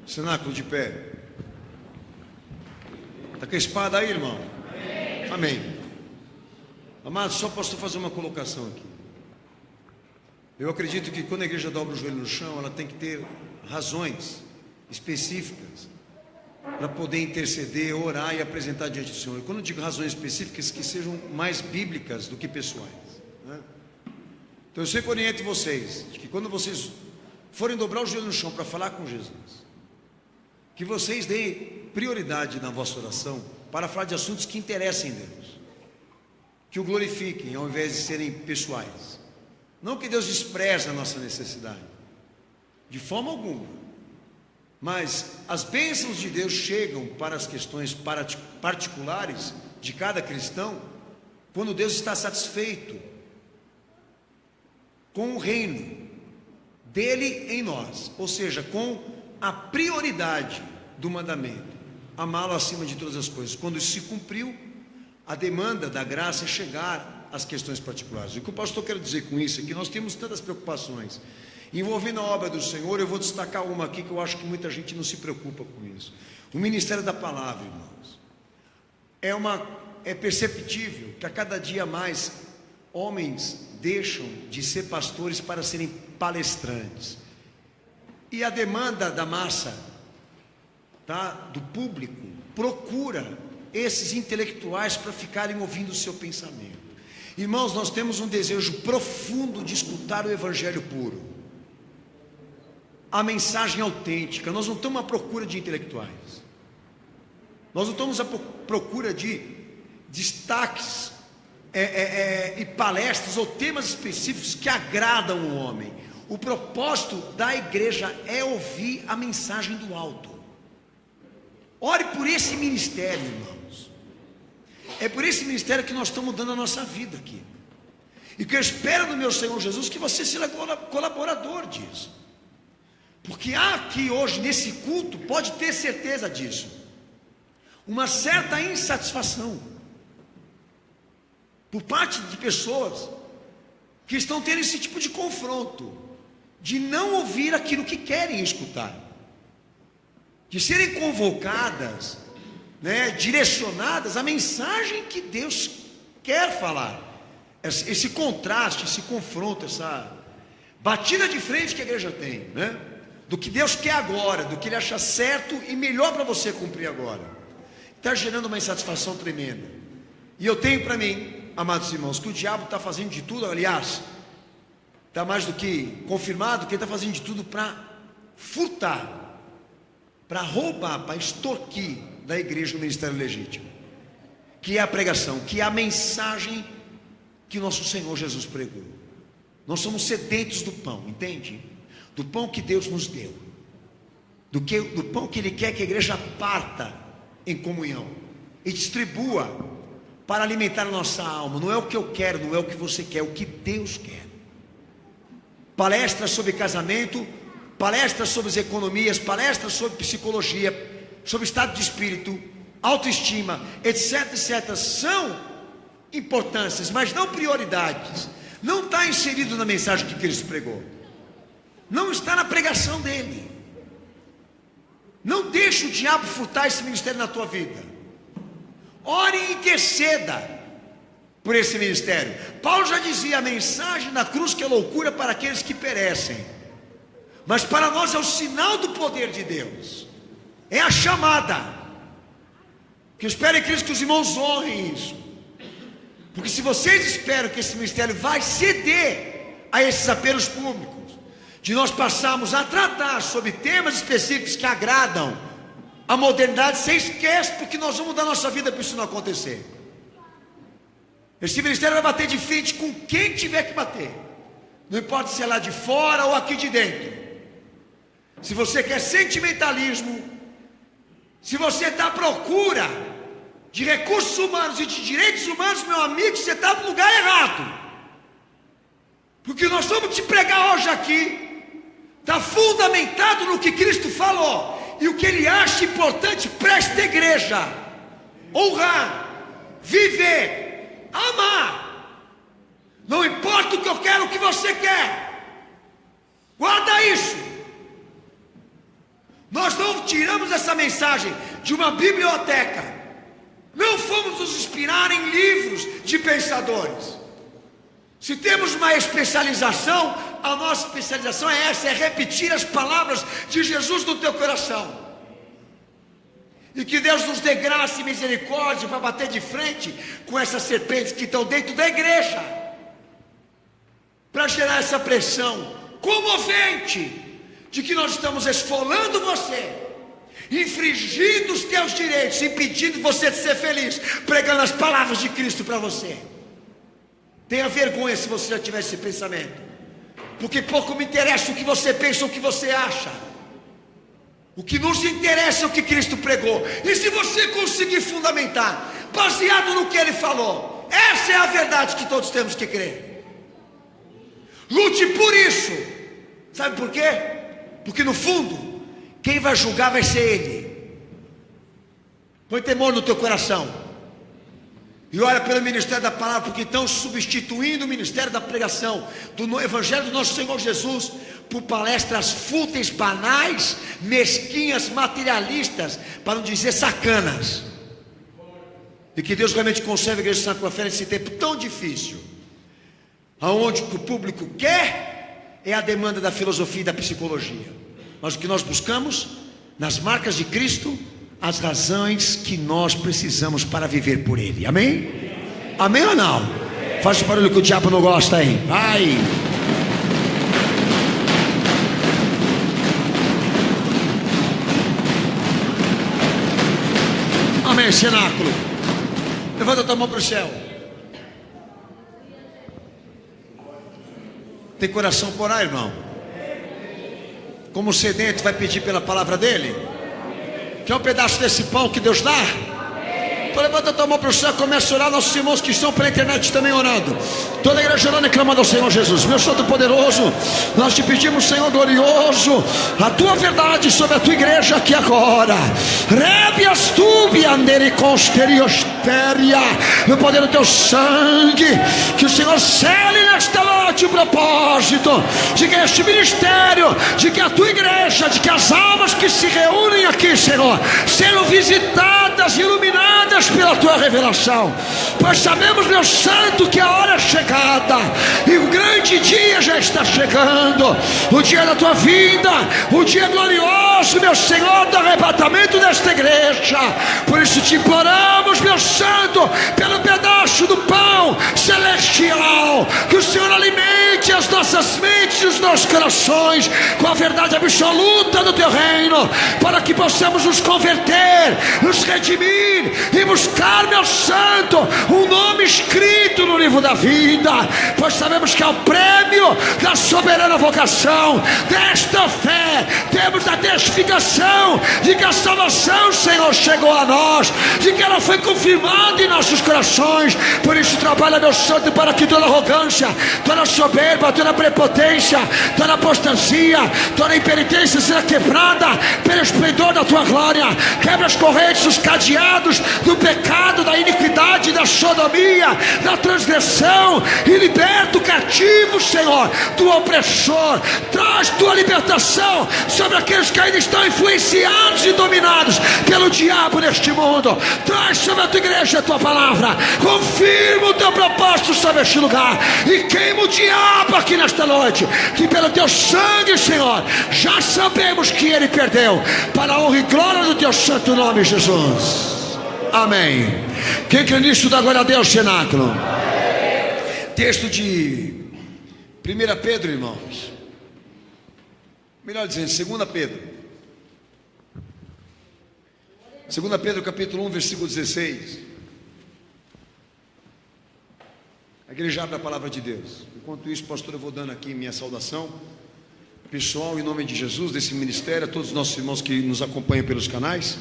Cenáculo de pé. Está com a espada aí, irmão? Amém. Amados, só posso fazer uma colocação aqui. Eu acredito que quando a igreja dobra o joelho no chão, ela tem que ter razões específicas para poder interceder, orar e apresentar diante do Senhor. E quando eu digo razões específicas, que sejam mais bíblicas do que pessoais, né? Então eu sempre oriento vocês, de que quando vocês forem dobrar o joelho no chão para falar com Jesus, que vocês deem prioridade na vossa oração para falar de assuntos que interessem a Deus, que o glorifiquem ao invés de serem pessoais. Não que Deus despreze a nossa necessidade, de forma alguma, mas as bênçãos de Deus chegam para as questões particulares de cada cristão quando Deus está satisfeito com o reino dele em nós, ou seja, com a prioridade do mandamento, amá-lo acima de todas as coisas. Quando isso se cumpriu, a demanda da graça é chegar às questões particulares. O que o pastor quer dizer com isso é que nós temos tantas preocupações envolvendo a obra do Senhor. Eu vou destacar uma aqui que eu acho que muita gente não se preocupa com isso. O ministério da palavra, irmãos, é perceptível que a cada dia mais homens deixam de ser pastores para serem palestrantes. E a demanda da massa, do público, procura esses intelectuais para ficarem ouvindo o seu pensamento. Irmãos, nós temos um desejo profundo de escutar o evangelho puro, a mensagem autêntica. Nós não estamos à procura de intelectuais, nós não estamos à procura de destaques e palestras ou temas específicos que agradam o homem. O propósito da igreja é ouvir a mensagem do alto. Ore por esse ministério, irmãos. É por esse ministério que nós estamos dando a nossa vida aqui. E que eu espero do meu Senhor Jesus que você seja colaborador disso. Porque há aqui hoje, nesse culto, pode ter certeza disso, uma certa insatisfação por parte de pessoas que estão tendo esse tipo de confronto, de não ouvir aquilo que querem escutar, de serem convocadas, direcionadas à mensagem que Deus quer falar. Esse contraste, esse confronto, essa batida de frente que a igreja tem, do que Deus quer agora, do que Ele acha certo e melhor para você cumprir agora, está gerando uma insatisfação tremenda. E eu tenho para mim, amados irmãos, que o diabo está fazendo de tudo, aliás, está mais do que confirmado que ele está fazendo de tudo para furtar, para roubar, para extorquir da igreja o ministério legítimo, que é a pregação, que é a mensagem que nosso Senhor Jesus pregou. Nós somos sedentos do pão, entende? Do pão que Deus nos deu, do pão que Ele quer que a igreja parta em comunhão e distribua para alimentar a nossa alma. Não é o que eu quero, não é o que você quer, é o que Deus quer. Palestras sobre casamento, palestras sobre as economias, palestras sobre psicologia, sobre estado de espírito, autoestima, etc, etc, são importâncias, mas não prioridades. Não está inserido na mensagem que Cristo pregou, não está na pregação dele. Não deixe o diabo furtar esse ministério na tua vida. Ore e interceda por esse ministério. Paulo já dizia: a mensagem da cruz que é loucura para aqueles que perecem, mas para nós é o sinal do poder de Deus, é a chamada. Que eu espero em Cristo que os irmãos honrem isso, porque se vocês esperam que esse ministério vai ceder a esses apelos públicos, de nós passarmos a tratar sobre temas específicos que agradam a modernidade, você esquece, porque nós vamos dar nossa vida para isso não acontecer. Esse ministério vai bater de frente com quem tiver que bater, não importa se é lá de fora ou aqui de dentro. Se você quer sentimentalismo, se você está à procura de recursos humanos e de direitos humanos, meu amigo, você está no lugar errado. Porque nós vamos te pregar hoje aqui está fundamentado no que Cristo falou e o que Ele acha importante para esta igreja: honrar, viver, amar. Não importa o que eu quero, o que você quer, guarda isso. Nós não não tiramos essa mensagem de uma biblioteca, não fomos nos inspirar em livros de pensadores. Se temos uma especialização, a nossa especialização é essa, é repetir as palavras de Jesus no teu coração. E que Deus nos dê graça e misericórdia para bater de frente com essas serpentes que estão dentro da igreja, para gerar essa pressão comovente de que nós estamos esfolando você, infringindo os teus direitos, impedindo você de ser feliz, pregando as palavras de Cristo para você. Tenha vergonha se você já tiver esse pensamento, porque pouco me interessa o que você pensa ou o que você acha. O que nos interessa é o que Cristo pregou. E se você conseguir fundamentar, baseado no que Ele falou, essa é a verdade que todos temos que crer. Lute por isso. Sabe por quê? Porque no fundo, quem vai julgar vai ser Ele. Põe temor no teu coração. E olha pelo ministério da palavra, porque estão substituindo o ministério da pregação do evangelho do nosso Senhor Jesus por palestras fúteis, banais, mesquinhas, materialistas, para não dizer sacanas. E que Deus realmente conserve a igreja de Santa Cruz nesse tempo tão difícil, aonde o que o público quer é a demanda da filosofia e da psicologia. Mas o que nós buscamos nas marcas de Cristo, as razões que nós precisamos para viver por Ele. Amém? Amém ou não? Faz o barulho que o diabo não gosta aí. Vai! Amém, cenáculo. Levanta a tua mão para o céu. Tem coração por aí, irmão? Como sedento vai pedir pela palavra dele? Quer um pedaço desse pão que Deus dá? Então levanta a tua mão para o céu e começa a orar. Nossos irmãos que estão pela internet também orando. Toda a igreja orando e clamando ao Senhor Jesus. Meu Santo poderoso, nós te pedimos, Senhor glorioso, a tua verdade sobre a tua igreja aqui agora. Rebias tubi andere consteriostéria. No poder do teu sangue, que o Senhor cele nesta noite o propósito de que este ministério, de que a tua igreja, de que as almas que se reúnem aqui, Senhor, sejam visitadas, iluminadas pela tua revelação. Pois sabemos, meu santo, que a hora é chegada e o grande dia já está chegando, o dia da tua vinda, o dia glorioso, meu Senhor, do arrebatamento desta igreja. Por isso te imploramos, meu santo, pelo pedaço do pão celestial, que o Senhor alimente as nossas mentes e os nossos corações com a verdade absoluta do teu reino, para que possamos nos converter, nos redimir e buscar, meu santo, um nome escrito no livro da vida, pois sabemos que é o prêmio da soberana vocação desta fé. Temos a testificação de que a salvação, Senhor, chegou a nós, de que ela foi confirmada em nossos corações. Por isso trabalha, meu santo, para que toda arrogância, toda soberba, toda prepotência, toda apostasia, toda impenitência seja quebrada pelo esplendor da tua glória. Quebra as correntes, os cadeados do pecado, da iniquidade, da sodomia, da transgressão, e liberta o cativo, Senhor, do opressor. Traz tua libertação sobre aqueles que ainda estão influenciados e dominados pelo diabo neste mundo. Traz sobre a tua igreja a tua palavra, confirma o teu propósito sobre este lugar e queima o diabo aqui nesta noite, que pelo teu sangue, Senhor, já sabemos que ele perdeu, para a honra e glória do teu santo nome, Jesus. Amém. Quem crê nisso, dá glória a Deus, cenáculo. Texto de 1 Pedro, irmãos. Melhor dizendo, 2 Pedro. 2 Pedro capítulo 1, versículo 16. A igreja abre a palavra de Deus. Enquanto isso, pastor, eu vou dando aqui minha saudação pessoal, em nome de Jesus, desse ministério, a todos os nossos irmãos que nos acompanham pelos canais.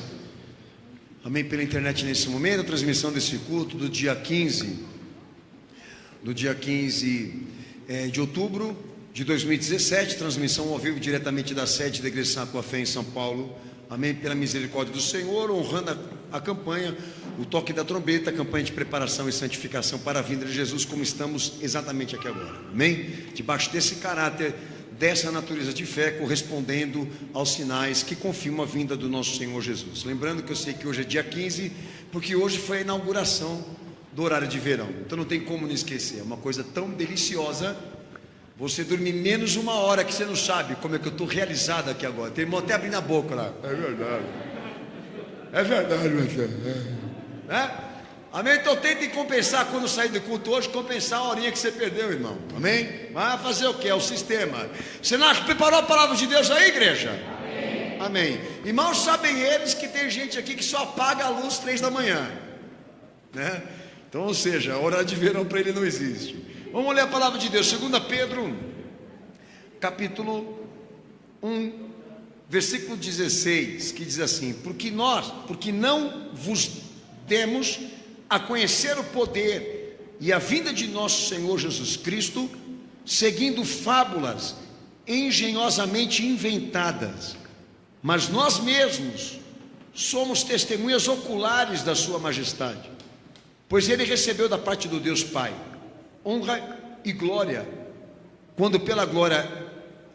Amém, pela internet nesse momento, a transmissão desse culto do dia 15 de outubro de 2017, transmissão ao vivo diretamente da sede da Igreja Santa Cruz em São Paulo. Amém, pela misericórdia do Senhor, honrando a campanha, o toque da trombeta, a campanha de preparação e santificação para a vinda de Jesus, como estamos exatamente aqui agora. Amém? Debaixo desse caráter dessa natureza de fé, correspondendo aos sinais que confirmam a vinda do nosso Senhor Jesus. Lembrando que eu sei que hoje é dia 15, porque hoje foi a inauguração do horário de verão, então não tem como não esquecer. É uma coisa tão deliciosa você dormir menos uma hora, que você não sabe como é que eu estou realizado aqui agora. Tem irmão até abrindo a boca lá. É verdade, né? Amém? Então tentem compensar quando sair do culto hoje, compensar a horinha que você perdeu, irmão. Amém? Vai fazer o que? É o sistema. Você não preparou a palavra de Deus aí, igreja? Amém. Amém. Irmãos, sabem eles que tem gente aqui que só apaga a luz 3 da manhã, né? Então, ou seja, a hora de verão para ele não existe. Vamos ler a palavra de Deus, 2 Pedro, capítulo 1, versículo 16, que diz assim: porque não vos demos a conhecer o poder e a vinda de nosso Senhor Jesus Cristo, seguindo fábulas engenhosamente inventadas, mas nós mesmos somos testemunhas oculares da sua majestade, pois ele recebeu da parte do Deus Pai honra e glória, quando pela glória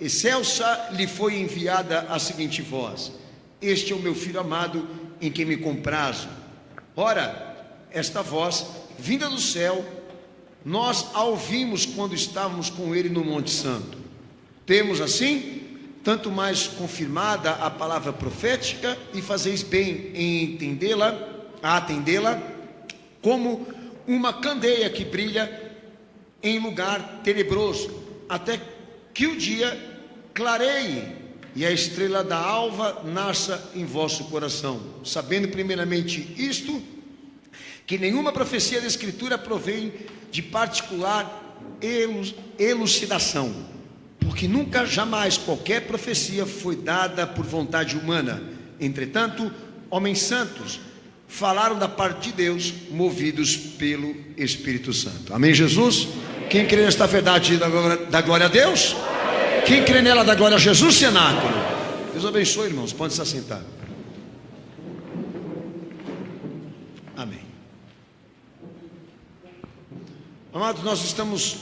excelsa lhe foi enviada a seguinte voz: este é o meu filho amado, em quem me comprazo. Ora, esta voz, vinda do céu, nós a ouvimos quando estávamos com ele no Monte Santo. Temos assim, tanto mais confirmada a palavra profética, e fazeis bem em atendê-la, como uma candeia que brilha em lugar tenebroso, até que o dia clareie e a estrela da alva nasça em vosso coração, sabendo primeiramente isto, que nenhuma profecia da Escritura provém de particular elucidação, porque nunca jamais qualquer profecia foi dada por vontade humana. Entretanto, homens santos falaram da parte de Deus, movidos pelo Espírito Santo. Amém, Jesus? Quem crê nesta verdade dá glória a Deus? Quem crê nela dá glória a Jesus, cenáculo. Deus abençoe, irmãos, pode se assentar. Amém. Amados, nós estamos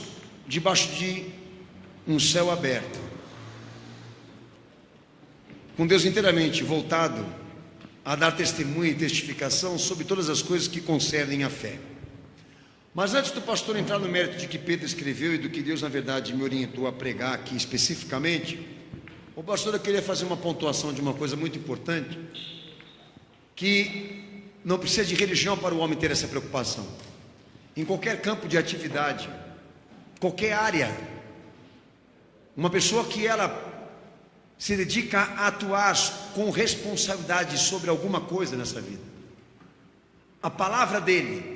debaixo de um céu aberto, com Deus inteiramente voltado a dar testemunho e testificação sobre todas as coisas que concernem a fé. Mas antes do pastor entrar no mérito de que Pedro escreveu e do que Deus na verdade me orientou a pregar aqui especificamente, o pastor, eu queria fazer uma pontuação de uma coisa muito importante, que não precisa de religião para o homem ter essa preocupação. Em qualquer campo de atividade, qualquer área, uma pessoa que ela se dedica a atuar com responsabilidade sobre alguma coisa nessa vida, a palavra dele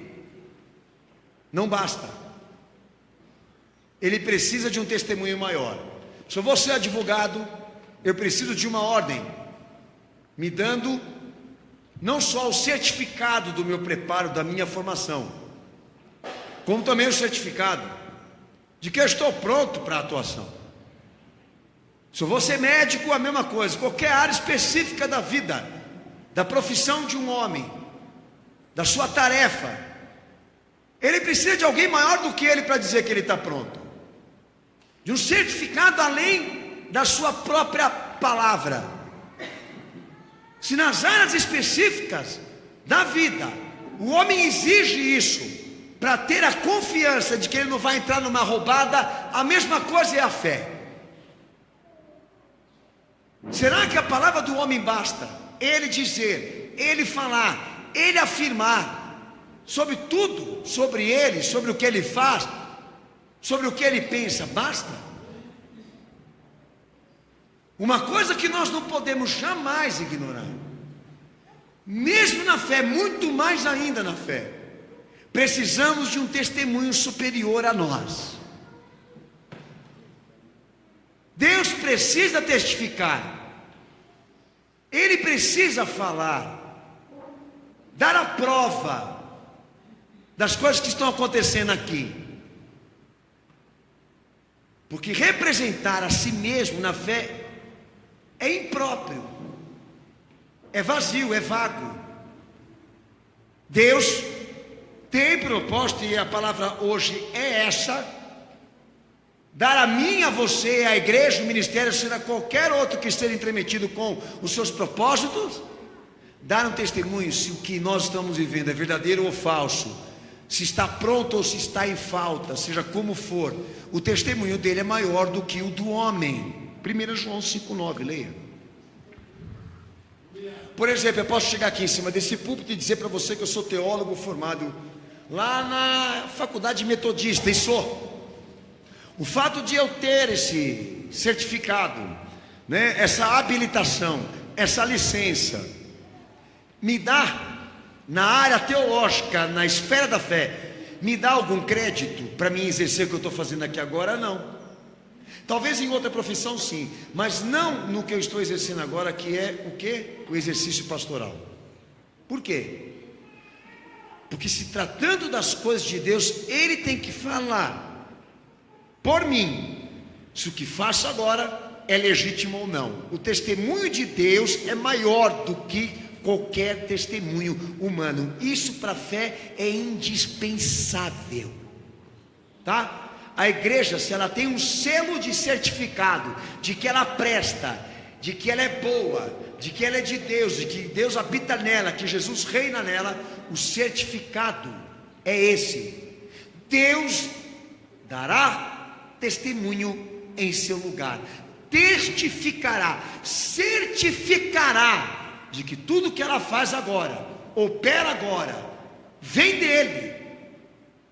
não basta, ele precisa de um testemunho maior. Se eu vou ser advogado, eu preciso de uma ordem me dando não só o certificado do meu preparo, da minha formação, como também o certificado de que eu estou pronto para a atuação. Se eu vou ser médico, a mesma coisa. Qualquer área específica da vida, da profissão de um homem, da sua tarefa, ele precisa de alguém maior do que ele para dizer que ele está pronto, de um certificado além da sua própria palavra. Se nas áreas específicas da vida o homem exige isso para ter a confiança de que ele não vai entrar numa roubada, a mesma coisa é a fé. Será que a palavra do homem basta? Ele dizer, ele falar, ele afirmar sobre tudo, sobre ele, sobre o que ele faz, sobre o que ele pensa, basta? Uma coisa que nós não podemos jamais ignorar, mesmo na fé, muito mais ainda na fé, precisamos de um testemunho superior a nós. Deus precisa testificar, Ele precisa falar, dar a prova das coisas que estão acontecendo aqui, porque representar a si mesmo na fé é impróprio, é vazio, é vago. Deus tem proposta, e a palavra hoje é essa, dar a mim, a você, a igreja, o ministério, seja qualquer outro que esteja entremetido com os seus propósitos, dar um testemunho se o que nós estamos vivendo é verdadeiro ou falso, se está pronto ou se está em falta, seja como for, o testemunho dele é maior do que o do homem. 1 João 5,9, leia. Por exemplo, eu posso chegar aqui em cima desse púlpito e dizer para você que eu sou teólogo formado lá na faculdade metodista, e sou. O fato de eu ter esse certificado, né, essa habilitação, essa licença, me dá, na área teológica, na esfera da fé, me dá algum crédito para mim exercer o que eu estou fazendo aqui agora? Não. Talvez em outra profissão sim, mas não no que eu estou exercendo agora, que é o quê? O exercício pastoral. Por quê? Porque se tratando das coisas de Deus, Ele tem que falar por mim, se o que faço agora é legítimo ou não. O testemunho de Deus é maior do que qualquer testemunho humano. Isso para a fé é indispensável, tá? A igreja, se ela tem um selo de certificado de que ela presta, de que ela é boa, de que ela é de Deus, de que Deus habita nela, que Jesus reina nela, o certificado é esse: Deus dará testemunho em seu lugar, testificará, certificará de que tudo que ela faz agora, opera agora, vem dele,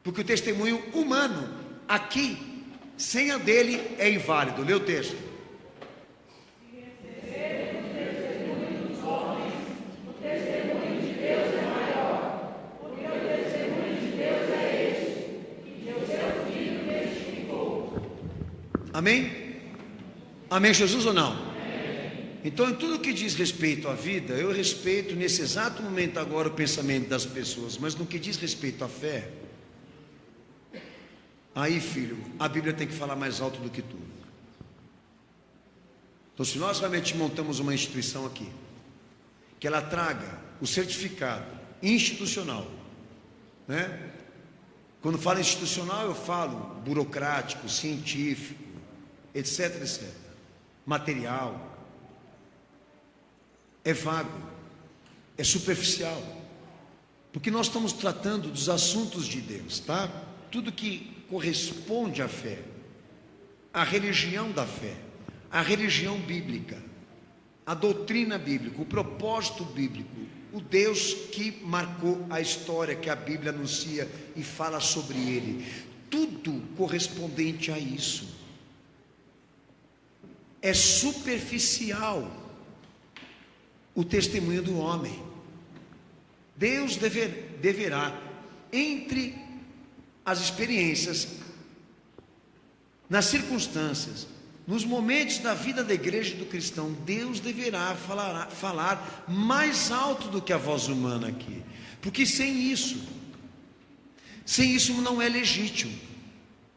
porque o testemunho humano aqui, sem a dele, é inválido. Lê o texto. Amém? Amém, Jesus, ou não? Amém. Então, em tudo que diz respeito à vida, eu respeito nesse exato momento agora o pensamento das pessoas, mas no que diz respeito à fé, aí, filho, a Bíblia tem que falar mais alto do que tudo. Então, se nós realmente montamos uma instituição aqui, que ela traga o certificado institucional, né? Quando falo institucional, eu falo burocrático, científico, etc, etc. Material. É vago, é superficial, porque nós estamos tratando dos assuntos de Deus, tá? Tudo que corresponde à fé, à religião da fé, à religião bíblica, à doutrina bíblica, o propósito bíblico, o Deus que marcou a história, que a Bíblia anuncia e fala sobre ele, tudo correspondente a isso. É superficial o testemunho do homem. Deus deverá, entre as experiências, nas circunstâncias, nos momentos da vida da igreja e do cristão, Deus deverá falar mais alto do que a voz humana aqui, porque sem isso não é legítimo.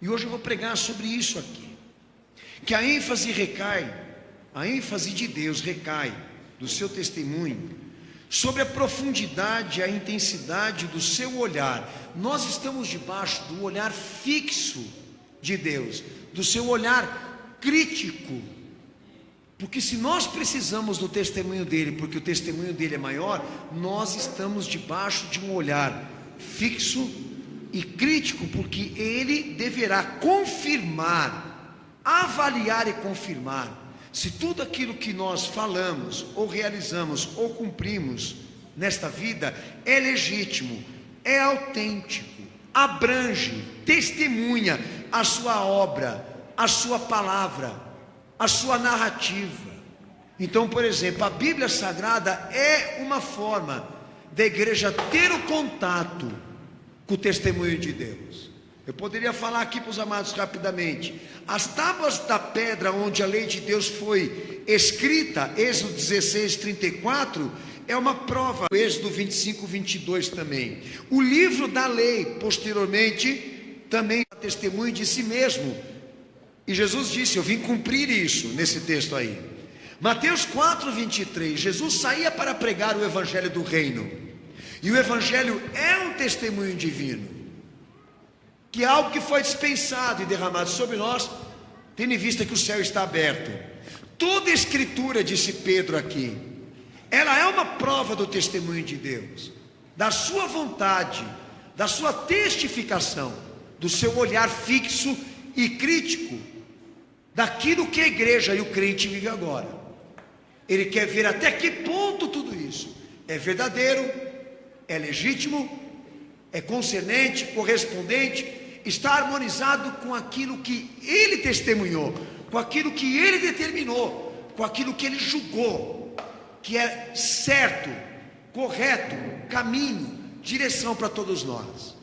E hoje eu vou pregar sobre isso aqui, que a ênfase de Deus recai do seu testemunho sobre a profundidade, a intensidade do seu olhar. Nós estamos debaixo do olhar fixo de Deus, do seu olhar crítico, porque se nós precisamos do testemunho dele, porque o testemunho dele é maior, nós estamos debaixo de um olhar fixo e crítico, porque ele deverá confirmar, avaliar e confirmar se tudo aquilo que nós falamos, ou realizamos, ou cumprimos nesta vida é legítimo, é autêntico, abrange, testemunha a sua obra, a sua palavra, a sua narrativa. Então, por exemplo, a Bíblia Sagrada é uma forma da igreja ter o contato com o testemunho de Deus. Eu poderia falar aqui para os amados rapidamente. As tábuas da pedra onde a lei de Deus foi escrita, Êxodo 16, 34, é uma prova. Êxodo 25, 22 também. O livro da lei, posteriormente, também é testemunho de si mesmo. E Jesus disse: eu vim cumprir isso, nesse texto aí. Mateus 4, 23, Jesus saía para pregar o evangelho do reino. E o evangelho é um testemunho divino, que é algo que foi dispensado e derramado sobre nós tendo em vista que o céu está aberto. Toda a escritura, disse Pedro aqui, ela é uma prova do testemunho de Deus, da sua vontade, da sua testificação, do seu olhar fixo e crítico, daquilo que a igreja e o crente vive agora. Ele quer ver até que ponto tudo isso é verdadeiro, é legítimo, é concernente, correspondente, está harmonizado com aquilo que ele testemunhou, com aquilo que ele determinou, com aquilo que ele julgou, que é certo, correto, caminho, direção para todos nós.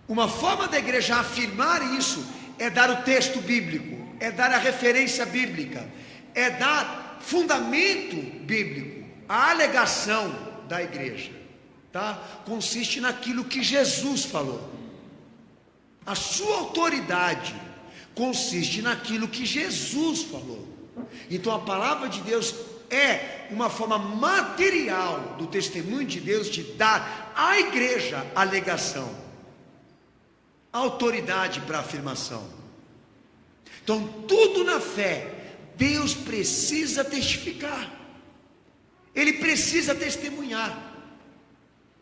Uma forma da igreja afirmar isso é dar o texto bíblico, é dar a referência bíblica, é dar fundamento bíblico. A alegação da igreja, tá? Consiste naquilo que Jesus falou. A sua autoridade consiste naquilo que Jesus falou. Então a palavra de Deus é uma forma material do testemunho de Deus de dar à igreja a alegação, a autoridade para a afirmação. Então tudo na fé Deus precisa testificar, Ele precisa testemunhar,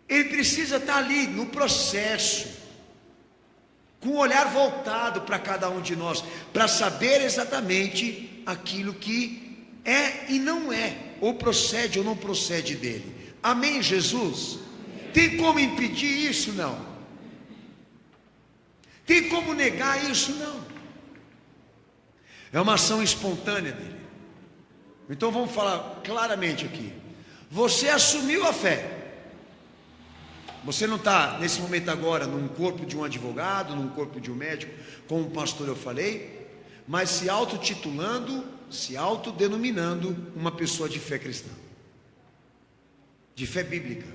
Ele precisa estar ali no processo, com o olhar voltado para cada um de nós, para saber exatamente aquilo que é e não é, ou procede ou não procede dele. Amém, Jesus? Tem como impedir isso? Não. Tem como negar isso? Não. É uma ação espontânea dele. Então vamos falar claramente aqui. Você assumiu a fé. Você não está nesse momento agora num corpo de um advogado, num corpo de um médico, como o pastor eu falei, mas se autotitulando, se autodenominando uma pessoa de fé cristã, de fé bíblica.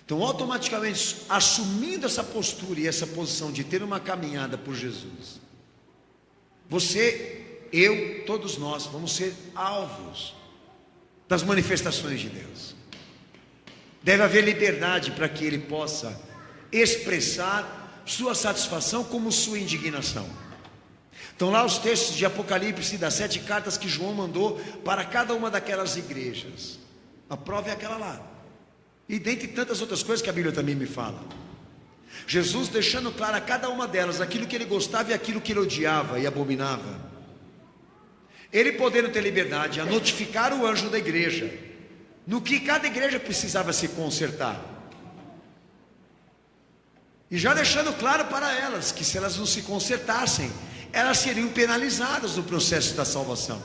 Então automaticamente assumindo essa postura e essa posição de ter uma caminhada por Jesus, você, eu, todos nós vamos ser alvos das manifestações de Deus. Deve haver liberdade para que ele possa expressar sua satisfação como sua indignação. Então lá os textos de Apocalipse, das 7 cartas que João mandou para cada uma daquelas igrejas. A prova é aquela lá. E dentre tantas outras coisas que a Bíblia também me fala. Jesus deixando claro a cada uma delas aquilo que ele gostava e aquilo que ele odiava e abominava. Ele podendo ter liberdade a notificar o anjo da igreja no que cada igreja precisava se consertar. E já deixando claro para elas que se elas não se consertassem, elas seriam penalizadas no processo da salvação.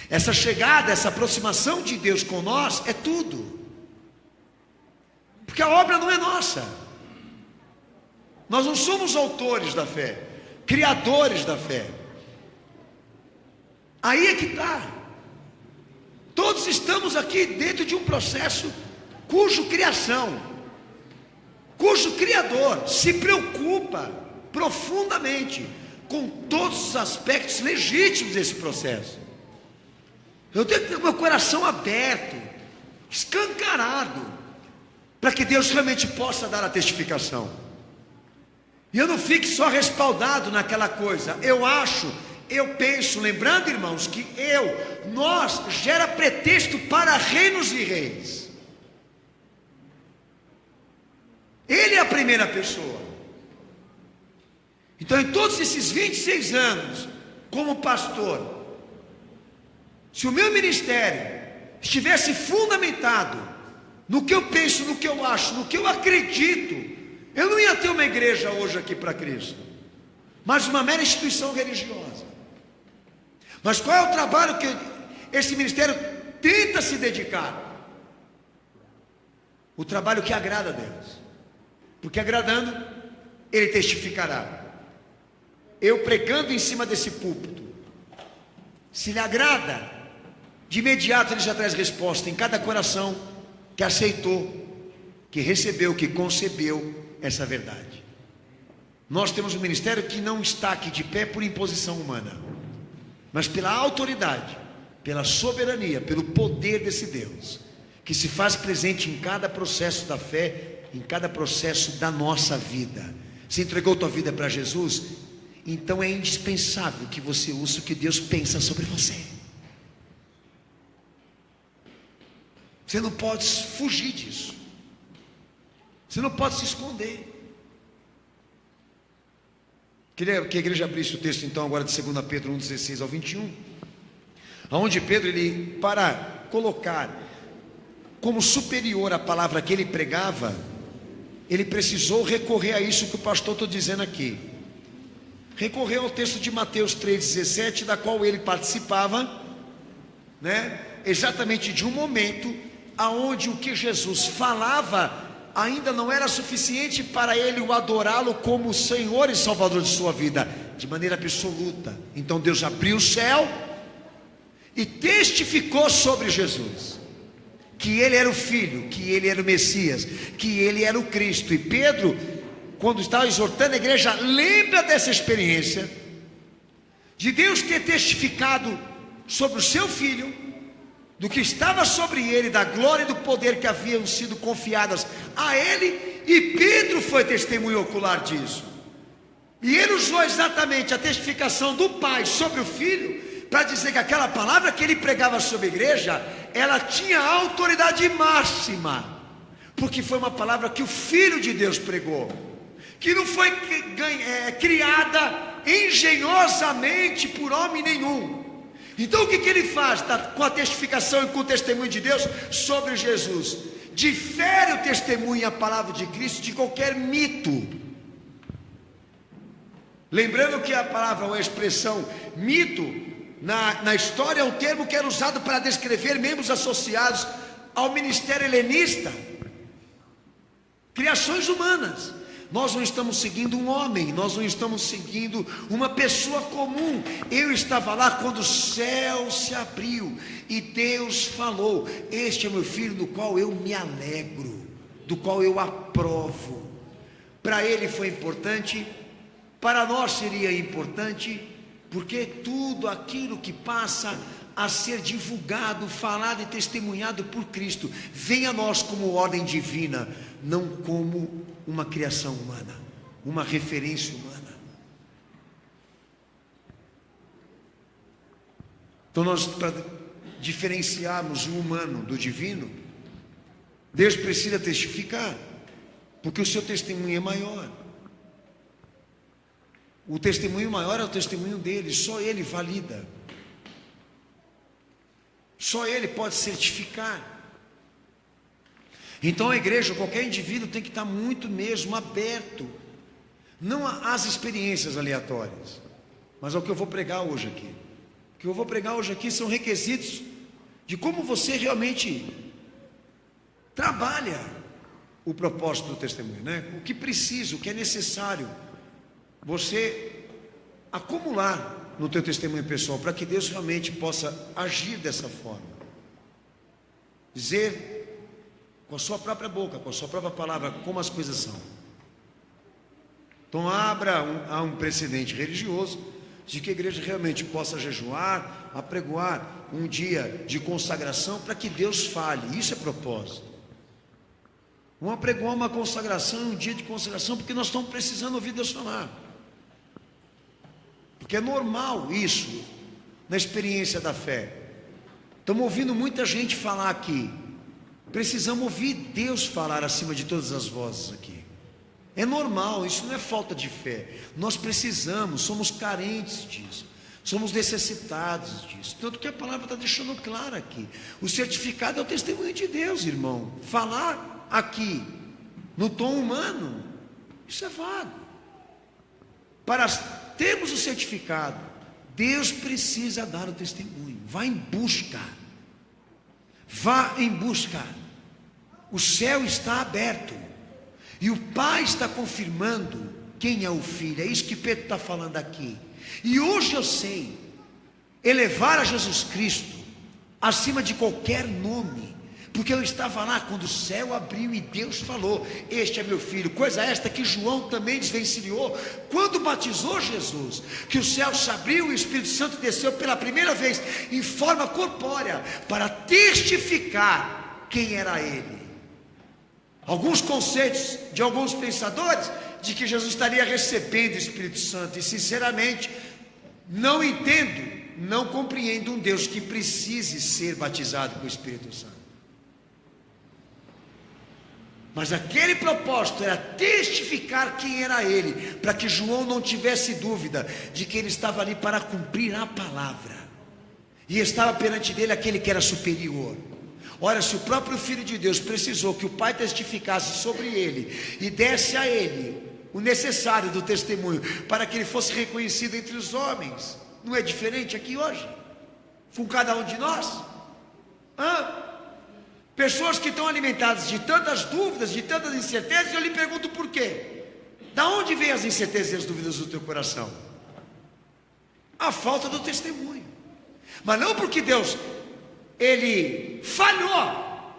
Essa chegada, essa aproximação de Deus com nós é tudo. Porque a obra não é nossa. Nós não somos autores da fé, criadores da fé. Aí é que está. Todos estamos aqui dentro de um processo cujo criador se preocupa profundamente com todos os aspectos legítimos desse processo. Eu tenho que ter meu coração aberto, escancarado, para que Deus realmente possa dar a testificação. E eu não fique só respaldado naquela coisa, eu acho, eu penso, lembrando, irmãos, que nós gera pretexto para reinos e reis. Ele é a primeira pessoa. Então em todos esses 26 anos, como pastor, se o meu ministério estivesse fundamentado no que eu penso, no que eu acho, no que eu acredito, eu não ia ter uma igreja hoje aqui para Cristo, mas uma mera instituição religiosa. Mas qual é o trabalho que esse ministério tenta se dedicar? O trabalho que agrada a Deus. Porque agradando, Ele testificará. Eu pregando em cima desse púlpito, se lhe agrada, de imediato Ele já traz resposta em cada coração que aceitou, que recebeu, que concebeu essa verdade. Nós temos um ministério que não está aqui de pé por imposição humana, mas pela autoridade, pela soberania, pelo poder desse Deus, que se faz presente em cada processo da fé, em cada processo da nossa vida. Você entregou tua vida para Jesus? então é indispensável que você ouça o que Deus pensa sobre você. Você não pode fugir disso. Você não pode se esconder. Queria que a igreja abrisse o texto então agora de 2 Pedro 1, 16 ao 21, onde Pedro, ele, para colocar como superior a palavra que ele pregava, ele precisou recorrer a isso que o pastor está dizendo aqui. Recorreu ao texto de Mateus 3,17, da qual ele participava, né? Exatamente de um momento aonde o que Jesus falava ainda não era suficiente para ele o adorá-lo como Senhor e Salvador de sua vida, de maneira absoluta. Então Deus abriu o céu e testificou sobre Jesus, que ele era o Filho, que ele era o Messias, que ele era o Cristo. E Pedro, quando estava exortando a igreja, lembra dessa experiência, de Deus ter testificado sobre o seu Filho, do que estava sobre ele, da glória e do poder que haviam sido confiadas a ele, e Pedro foi testemunho ocular disso. E ele usou exatamente a testificação do Pai sobre o Filho, para dizer que aquela palavra que ele pregava sobre a igreja, ela tinha autoridade máxima, porque foi uma palavra que o Filho de Deus pregou, que não foi criada engenhosamente por homem nenhum. Então o que ele faz com a testificação e com o testemunho de Deus sobre Jesus? Difere o testemunho e a palavra de Cristo de qualquer mito. Lembrando que a palavra ou a expressão mito, na história, é um termo que era usado para descrever membros associados ao ministério helenista, criações humanas. Nós não estamos seguindo um homem, nós não estamos seguindo uma pessoa comum. Eu estava lá quando o céu se abriu e Deus falou: este é meu filho, do qual eu me alegro, do qual eu aprovo. Para ele foi importante, para nós seria importante, porque tudo aquilo que passa a ser divulgado, falado e testemunhado por Cristo, vem a nós como ordem divina, não como uma criação humana, uma referência humana. Então nós, para diferenciarmos o humano do divino, Deus precisa testificar, porque o seu testemunho é maior. O testemunho maior é o testemunho dele, só ele valida, só ele pode certificar. Então a igreja, qualquer indivíduo tem que estar muito mesmo aberto, não às experiências aleatórias, mas ao que eu vou pregar hoje aqui. O que eu vou pregar hoje aqui são requisitos de como você realmente trabalha o propósito do testemunho, né? O que precisa, o que é necessário você acumular no teu testemunho pessoal, para que Deus realmente possa agir dessa forma, dizer com a sua própria boca, com a sua própria palavra, como as coisas são. Então há um precedente religioso de que a igreja realmente possa jejuar, apregoar um dia de consagração para que Deus fale. Isso é propósito. Vamos apregoar uma consagração, um dia de consagração, porque nós estamos precisando ouvir Deus falar. Porque é normal isso na experiência da fé. Estamos ouvindo muita gente falar aqui. Precisamos ouvir Deus falar acima de todas as vozes aqui. É normal, isso não é falta de fé. Nós precisamos, somos carentes disso, somos necessitados disso. Tanto que a palavra está deixando claro aqui. O certificado é o testemunho de Deus, irmão. Falar aqui no tom humano, isso é vago. Para termos o certificado, Deus precisa dar o testemunho. Vá em busca. Vá em busca. O céu está aberto e o Pai está confirmando quem é o Filho. É isso que Pedro está falando aqui. E hoje eu sei elevar a Jesus Cristo acima de qualquer nome, porque eu estava lá quando o céu abriu e Deus falou: este é meu filho. Coisa esta que João também desvencilhou quando batizou Jesus, que o céu se abriu e o Espírito Santo desceu pela primeira vez em forma corpórea para testificar quem era ele. Alguns conceitos de alguns pensadores de que Jesus estaria recebendo o Espírito Santo. E sinceramente, não entendo, não compreendo um Deus que precise ser batizado com o Espírito Santo. Mas aquele propósito era testificar quem era ele, para que João não tivesse dúvida de que ele estava ali para cumprir a palavra, e estava perante dele aquele que era superior. Ora, se o próprio Filho de Deus precisou que o Pai testificasse sobre ele e desse a ele o necessário do testemunho para que ele fosse reconhecido entre os homens, não é diferente aqui hoje com cada um de nós? Pessoas que estão alimentadas de tantas dúvidas, de tantas incertezas, eu lhe pergunto por quê? Da onde vêm as incertezas e as dúvidas do teu coração? A falta do testemunho. Mas não porque Deus, ele falhou,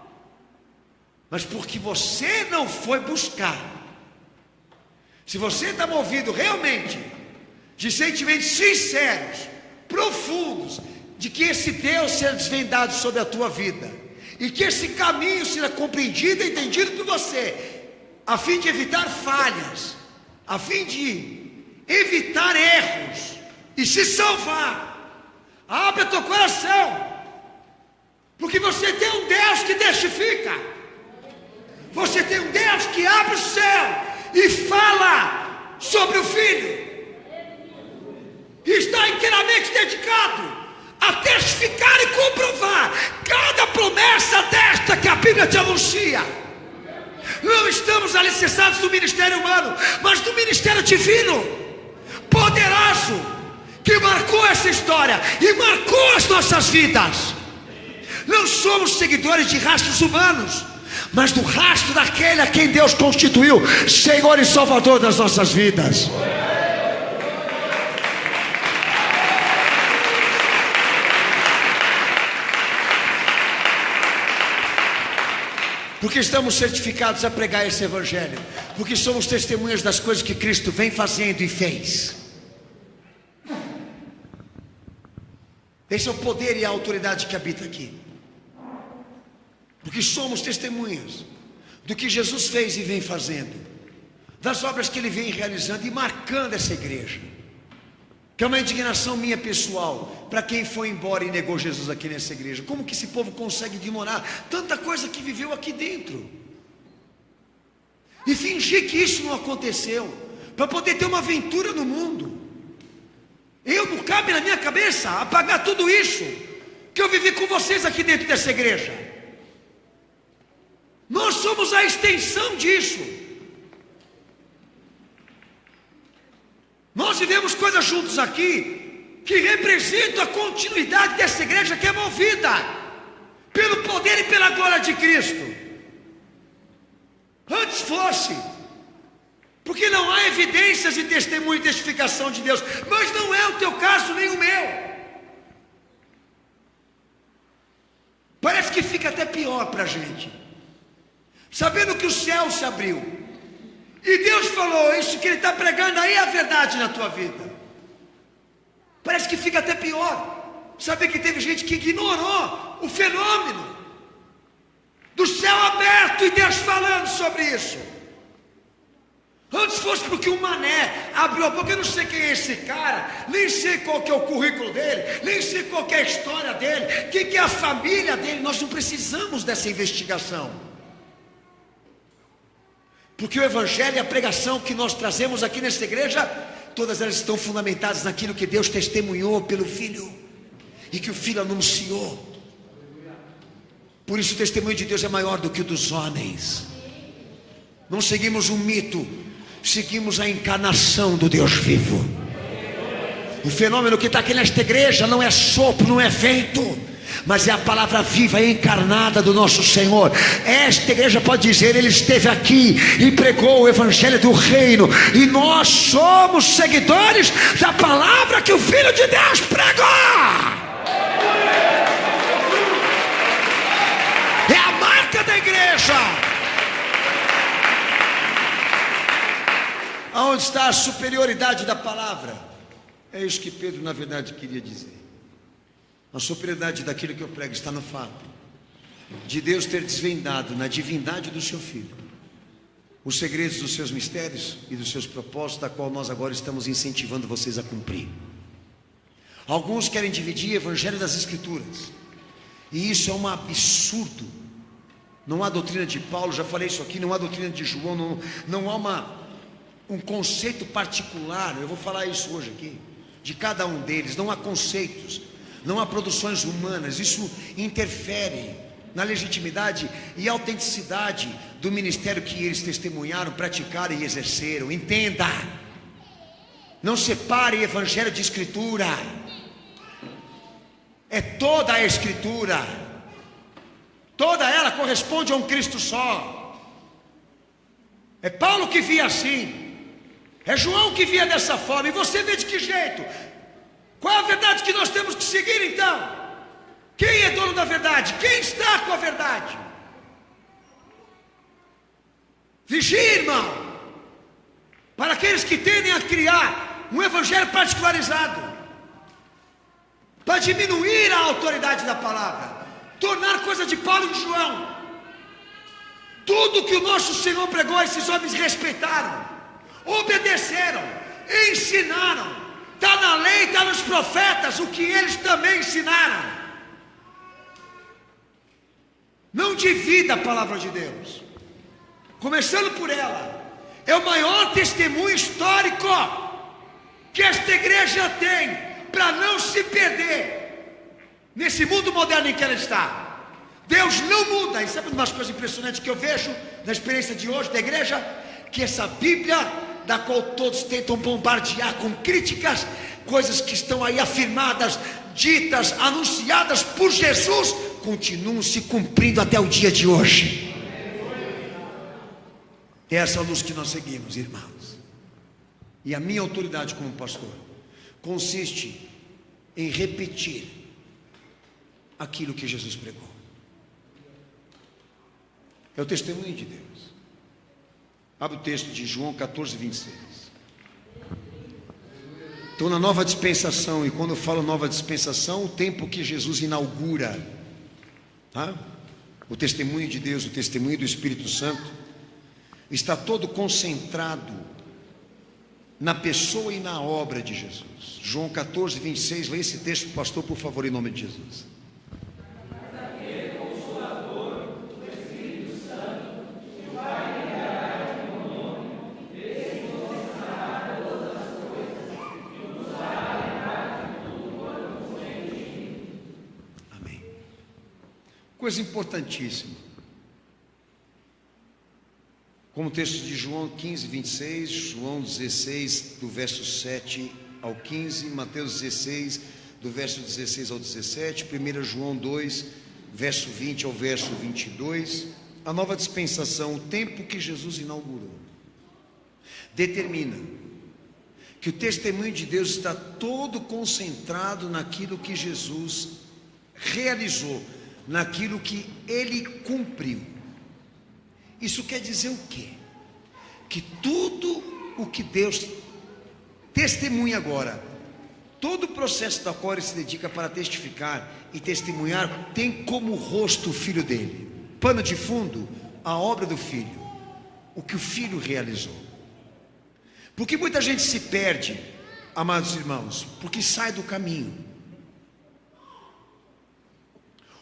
mas porque você não foi buscar. Se você está movido realmente de sentimentos sinceros, profundos, de que esse Deus seja desvendado sobre a tua vida, e que esse caminho seja compreendido e entendido por você, a fim de evitar falhas, a fim de evitar erros e se salvar, abre teu coração, porque você tem um Deus que testifica, você tem um Deus que abre o céu e fala sobre o Filho, e está inteiramente dedicado a testificar e comprovar cada promessa desta que a Bíblia te anuncia. Não estamos alicerçados no ministério humano, mas no ministério divino, poderoso, que marcou essa história e marcou as nossas vidas. Não somos seguidores de rastros humanos, mas do rastro daquele a quem Deus constituiu Senhor e Salvador das nossas vidas. Porque estamos certificados a pregar esse evangelho, porque somos testemunhas das coisas que Cristo vem fazendo e fez. Esse é o poder e a autoridade que habita aqui, porque somos testemunhas do que Jesus fez e vem fazendo, das obras que Ele vem realizando e marcando essa igreja, que é uma indignação minha pessoal, para quem foi embora e negou Jesus aqui nessa igreja. Como que esse povo consegue ignorar tanta coisa que viveu aqui dentro, e fingir que isso não aconteceu, para poder ter uma aventura no mundo? Não cabe na minha cabeça apagar tudo isso que eu vivi com vocês aqui dentro dessa igreja. Nós somos a extensão disso. Nós vivemos coisas juntos aqui que representam a continuidade dessa igreja que é movida pelo poder e pela glória de Cristo. Antes fosse, porque não há evidências e testemunho e testificação de Deus, mas não é o teu caso nem o meu. Parece que fica até pior para a gente, sabendo que o céu se abriu e Deus falou, isso que Ele está pregando aí é a verdade na tua vida. Parece que fica até pior, saber que teve gente que ignorou o fenômeno do céu aberto e Deus falando sobre isso. Antes fosse porque um mané abriu a boca, eu não sei quem é esse cara, nem sei qual que é o currículo dele, nem sei qual que é a história dele, quem que é a família dele. Nós não precisamos dessa investigação, porque o evangelho e a pregação que nós trazemos aqui nesta igreja, todas elas estão fundamentadas naquilo que Deus testemunhou pelo Filho e que o Filho anunciou. Por isso o testemunho de Deus é maior do que o dos homens. Não seguimos um mito, seguimos a encarnação do Deus vivo. O fenômeno que está aqui nesta igreja não é sopro, não é vento, mas é a palavra viva e encarnada do nosso Senhor. Esta igreja pode dizer, Ele esteve aqui e pregou o evangelho do reino, e nós somos seguidores da palavra que o Filho de Deus pregou. É a marca da igreja. Aonde está a superioridade da palavra? É isso que Pedro na verdade queria dizer. A superioridade daquilo que eu prego está no fato de Deus ter desvendado na divindade do seu Filho os segredos dos seus mistérios e dos seus propósitos, da qual nós agora estamos incentivando vocês a cumprir. Alguns querem dividir o evangelho das escrituras, e isso é um absurdo. Não há doutrina de Paulo, já falei isso aqui, não há doutrina de João, não há um conceito particular, eu vou falar isso hoje aqui, de cada um deles. Não há conceitos, não há produções humanas. Isso interfere na legitimidade e autenticidade do ministério que eles testemunharam, praticaram e exerceram. Entenda, não separe evangelho de escritura, é toda a escritura, toda ela corresponde a um Cristo só. É Paulo que via assim, é João que via dessa forma, e você vê de que jeito? Qual é a verdade que nós temos que seguir então? Quem é dono da verdade? Quem está com a verdade? Vigie, irmão, para aqueles que tendem a criar um evangelho particularizado, para diminuir a autoridade da palavra, tornar coisa de Paulo e de João. Tudo que o nosso Senhor pregou, esses homens respeitaram, obedeceram, ensinaram. Está na lei, está nos profetas, o que eles também ensinaram. Não divida a palavra de Deus. Começando por ela, é o maior testemunho histórico que esta igreja tem para não se perder nesse mundo moderno em que ela está. Deus não muda. E sabe uma das coisas impressionantes que eu vejo na experiência de hoje da igreja? Que essa Bíblia, da qual todos tentam bombardear com críticas, coisas que estão aí afirmadas, ditas, anunciadas por Jesus, continuam se cumprindo até o dia de hoje. É essa luz que nós seguimos, irmãos. E a minha autoridade como pastor consiste em repetir aquilo que Jesus pregou. É o testemunho de Deus. Abre o texto de João 14, 26. Então, na nova dispensação, e quando eu falo nova dispensação, o tempo que Jesus inaugura, tá? O testemunho de Deus, o testemunho do Espírito Santo, está todo concentrado na pessoa e na obra de Jesus. João 14, 26, lê esse texto, pastor, por favor, em nome de Jesus. Coisa importantíssima, como o texto de João 15, 26, João 16, do verso 7 ao 15, Mateus 16, do verso 16 ao 17, 1 João 2, verso 20 ao verso 22, a nova dispensação, o tempo que Jesus inaugurou, determina que o testemunho de Deus está todo concentrado naquilo que Jesus realizou, naquilo que ele cumpriu. Isso quer dizer o quê? Que tudo o que Deus testemunha agora, todo o processo da qual ele se dedica para testificar e testemunhar, tem como rosto o Filho dele. Pano de fundo, a obra do Filho, o que o Filho realizou. Porque muita gente se perde, amados irmãos, porque sai do caminho.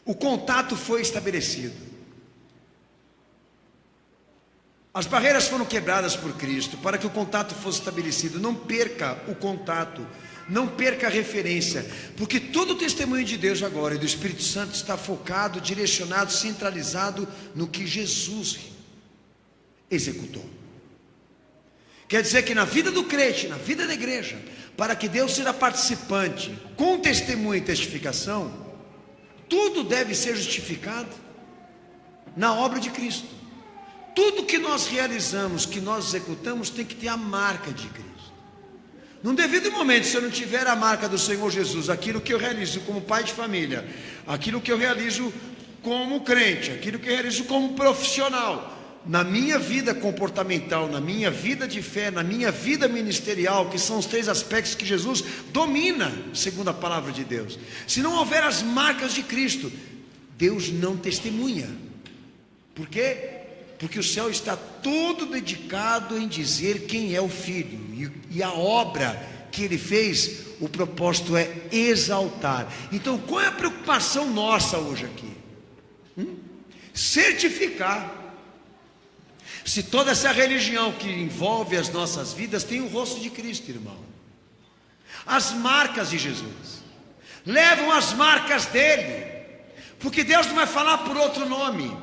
O contato foi estabelecido, as barreiras foram quebradas por Cristo, para que o contato fosse estabelecido. Não perca o contato, não perca a referência, porque todo o testemunho de Deus agora e do Espírito Santo está focado, direcionado, centralizado no que Jesus executou. Quer dizer que na vida do crente, na vida da igreja, para que Deus seja participante com testemunho e testificação, tudo deve ser justificado na obra de Cristo. Tudo que nós realizamos, que nós executamos, tem que ter a marca de Cristo. Num devido momento, se eu não tiver a marca do Senhor Jesus, aquilo que eu realizo como pai de família, aquilo que eu realizo como crente, aquilo que eu realizo como profissional, na minha vida comportamental, na minha vida de fé, na minha vida ministerial, que são os 3 aspectos que Jesus domina, segundo a palavra de Deus. Se não houver as marcas de Cristo, Deus não testemunha. Por quê? porque o céu está todo dedicado em dizer quem é o Filho, e a obra que ele fez, o propósito é exaltar. Então qual é a preocupação nossa hoje aqui? Certificar se toda essa religião que envolve as nossas vidas tem o rosto de Cristo, irmão. As marcas de Jesus levam as marcas dele, porque Deus não vai falar por outro nome,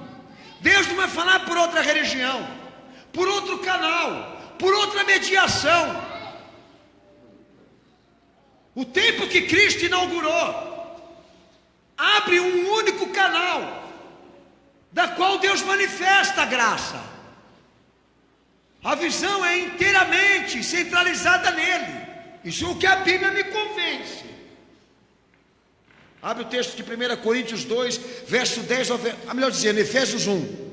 Deus não vai falar por outra religião, por outro canal, por outra mediação. O tempo que Cristo inaugurou abre um único canal, da qual Deus manifesta a graça. A visão é inteiramente centralizada nele. Isso é o que a Bíblia me convence. Abre o texto de 1 Coríntios 2, verso 10 ao melhor dizendo, Efésios 1.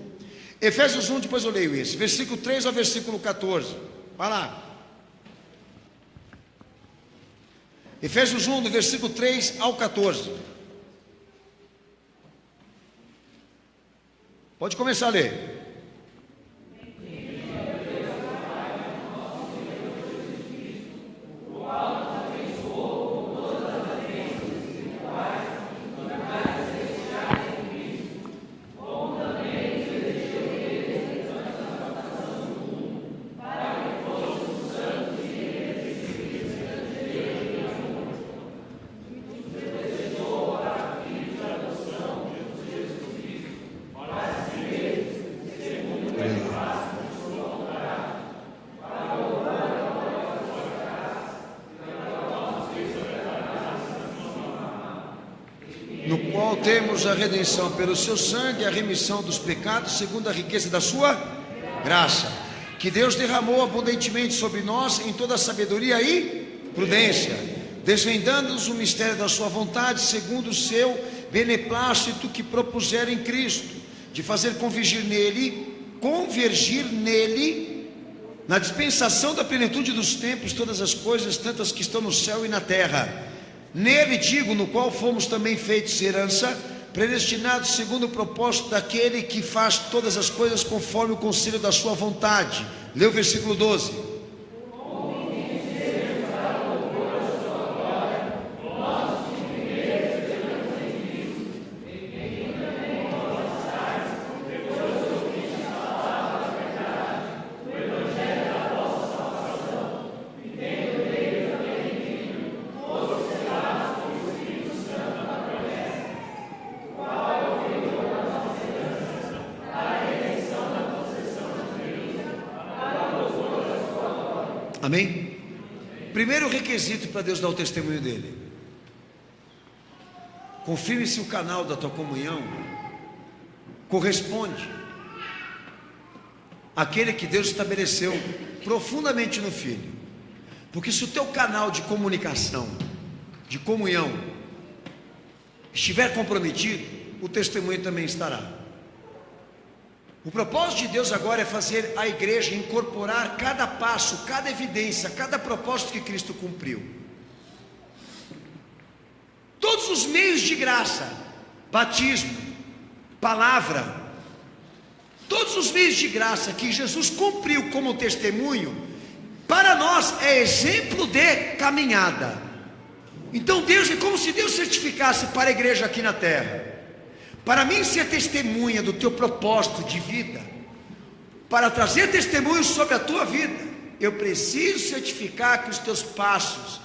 Efésios 1, depois eu leio esse, versículo 3 ao versículo 14. Vai lá. Efésios 1, do versículo 3 ao 14. Pode começar a ler. No qual temos a redenção pelo seu sangue, a remissão dos pecados, segundo a riqueza da sua graça, que Deus derramou abundantemente sobre nós em toda sabedoria e prudência, desvendando-nos o mistério da sua vontade, segundo o seu beneplácito que propuseram em Cristo, de fazer convergir nele, na dispensação da plenitude dos tempos, todas as coisas, tantas que estão no céu e na terra. Nele, digo, no qual fomos também feitos herança, predestinados segundo o propósito daquele que faz todas as coisas conforme o conselho da sua vontade. Lê o versículo 12. Amém? Primeiro requisito para Deus dar o testemunho dele: confirme se o canal da tua comunhão corresponde àquele que Deus estabeleceu profundamente no Filho. Porque se o teu canal de comunicação, de comunhão, estiver comprometido, o testemunho também estará. O propósito de Deus agora é fazer a igreja incorporar cada passo, cada evidência, cada propósito que Cristo cumpriu. Todos os meios de graça, batismo, palavra, todos os meios de graça que Jesus cumpriu como testemunho, para nós é exemplo de caminhada. Então Deus, é como se Deus certificasse para a igreja aqui na terra: para mim ser testemunha do teu propósito de vida, para trazer testemunho sobre a tua vida, eu preciso certificar que os teus passos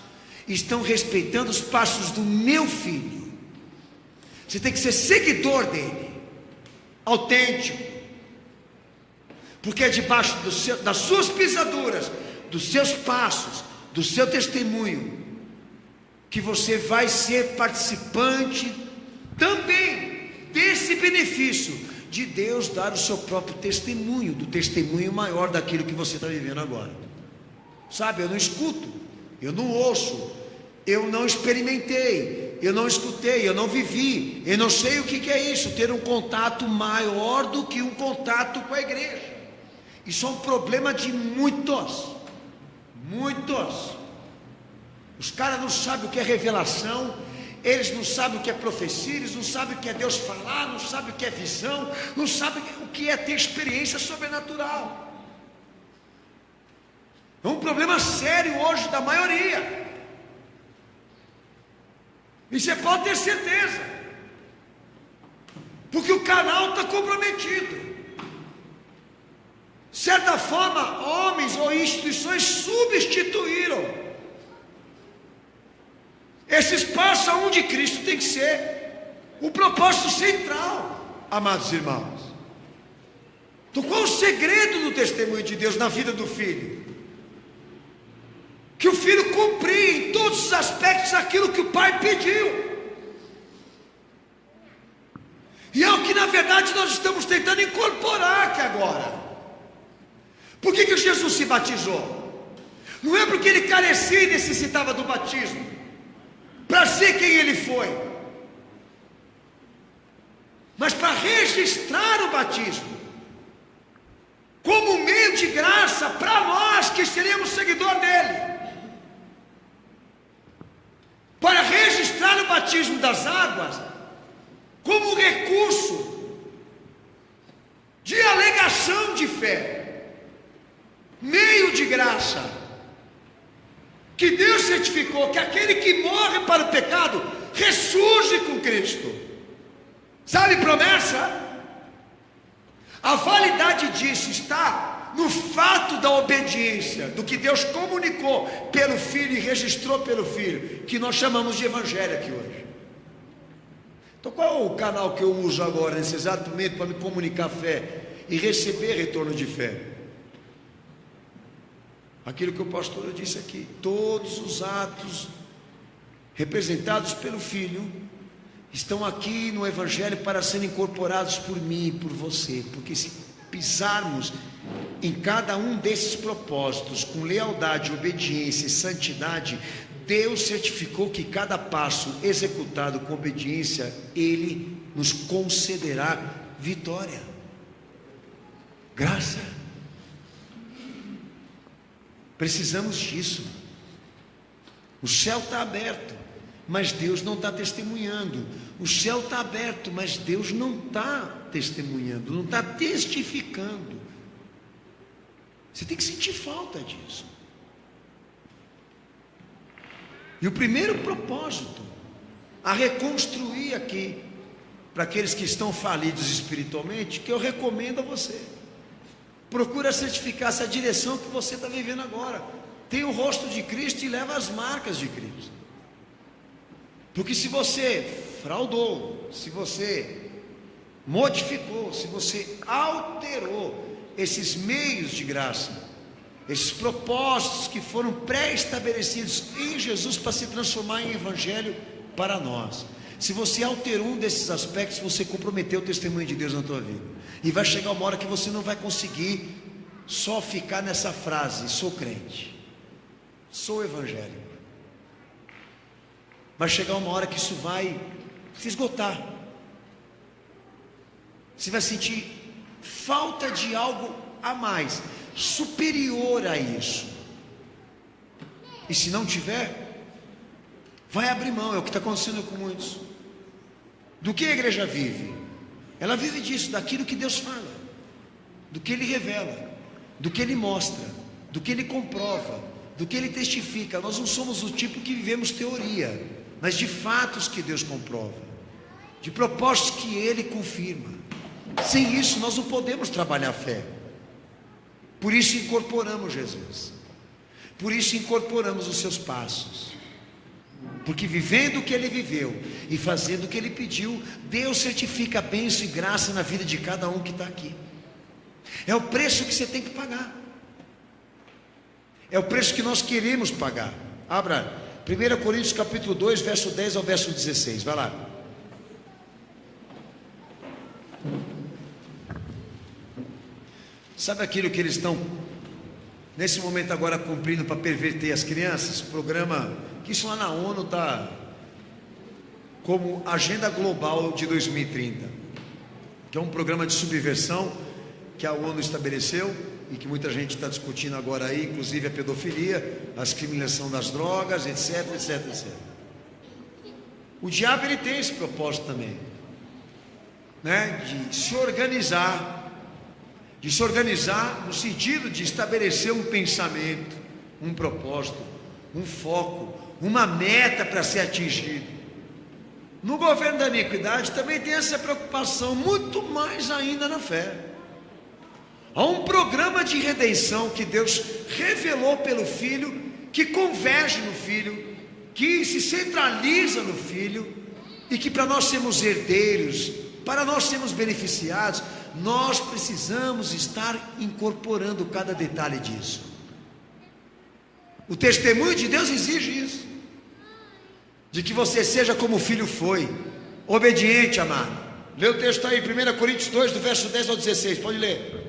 estão respeitando os passos do meu Filho. Você tem que ser seguidor dele, autêntico, porque é debaixo das suas pisaduras, dos seus passos, do seu testemunho, que você vai ser participante também desse benefício de Deus dar o seu próprio testemunho, do testemunho maior daquilo que você está vivendo agora. Sabe, eu não escuto, eu não ouço, eu não experimentei, eu não escutei, eu não vivi, eu não sei o que é isso, ter um contato maior do que um contato com a igreja. Isso é um problema de muitos. Os caras não sabem o que é revelação eles não sabem o que é profecia, eles não sabem o que é Deus falar, não sabem o que é visão, não sabem o que é ter experiência sobrenatural. É um problema sério hoje da maioria. E você pode ter certeza, porque o canal está comprometido. De certa forma, homens ou instituições substituíram esse espaço onde Cristo tem que ser o propósito central, amados irmãos. Então, qual o segredo do testemunho de Deus na vida do filho? Que o filho cumpria em todos os aspectos aquilo que o pai pediu. E é o que na verdade nós estamos tentando incorporar aqui agora. Por que Jesus se batizou? Não é porque ele carecia e necessitava do batismo para ser quem ele foi, mas para registrar o batismo como um meio de graça para nós que seremos seguidor dele, para registrar o batismo das águas como um recurso de alegação de fé, meio de graça, que Deus certificou que aquele que morre para o pecado ressurge com Cristo. Sabe promessa? A validade disso está no fato da obediência, do que Deus comunicou pelo Filho e registrou pelo Filho, que nós chamamos de Evangelho aqui hoje. Então qual é o canal que eu uso agora, nesse exato momento, para me comunicar fé e receber retorno de fé? Aquilo que o pastor disse aqui, todos os atos representados pelo Filho estão aqui no Evangelho para serem incorporados por mim e por você, porque se pisarmos em cada um desses propósitos com lealdade, obediência e santidade, Deus certificou que cada passo executado com obediência, Ele nos concederá vitória, graça. Precisamos disso. O céu está aberto, mas Deus não está testemunhando. O céu está aberto, mas Deus não está testemunhando, não está testificando. Você tem que sentir falta disso. E o primeiro propósito a reconstruir aqui, para aqueles que estão falidos espiritualmente, que eu recomendo a você: procura certificar essa direção que você está vivendo agora. Tem o rosto de Cristo e leva as marcas de Cristo. Porque se você fraudou, se você modificou, se você alterou esses meios de graça, esses propósitos que foram pré-estabelecidos em Jesus para se transformar em evangelho para nós, se você alterou um desses aspectos, você comprometeu o testemunho de Deus na tua vida. E vai chegar uma hora que você não vai conseguir só ficar nessa frase: sou crente, sou evangélico. Vai chegar uma hora que isso vai se esgotar. Você vai sentir falta de algo a mais, superior a isso. E se não tiver, vai abrir mão. É o que está acontecendo com muitos. Do que a igreja vive? Ela vive disso, daquilo que Deus fala, do que Ele revela, do que Ele mostra, do que Ele comprova, do que Ele testifica. Nós não somos o tipo que vivemos teoria, mas de fatos que Deus comprova, de propósitos que Ele confirma. Sem isso nós não podemos trabalhar a fé. Por isso incorporamos Jesus, por isso incorporamos os seus passos, porque vivendo o que Ele viveu e fazendo o que Ele pediu, Deus certifica a bênção e graça na vida de cada um que está aqui. É o preço que você tem que pagar, é o preço que nós queremos pagar. Abra 1 Coríntios capítulo 2, verso 10 ao verso 16, vai lá. Sabe aquilo que eles estão nesse momento agora cumprindo para perverter as crianças? Programa que isso lá na ONU está como Agenda Global de 2030, que é um programa de subversão que a ONU estabeleceu e que muita gente está discutindo agora aí, inclusive a pedofilia, a criminalização das drogas, etc, etc, etc. O diabo ele tem esse propósito também, né? De se organizar no sentido de estabelecer um pensamento, um propósito, um foco, uma meta para ser atingido. No governo da iniquidade também tem essa preocupação, muito mais ainda na fé. Há um programa de redenção que Deus revelou pelo Filho, que converge no Filho, que se centraliza no Filho, e que para nós sermos herdeiros, para nós sermos beneficiados, nós precisamos estar incorporando cada detalhe disso. O testemunho de Deus exige isso, de que você seja como o Filho foi, obediente, amado. Lê o texto aí, 1 Coríntios 2, do verso 10 ao 16, pode ler.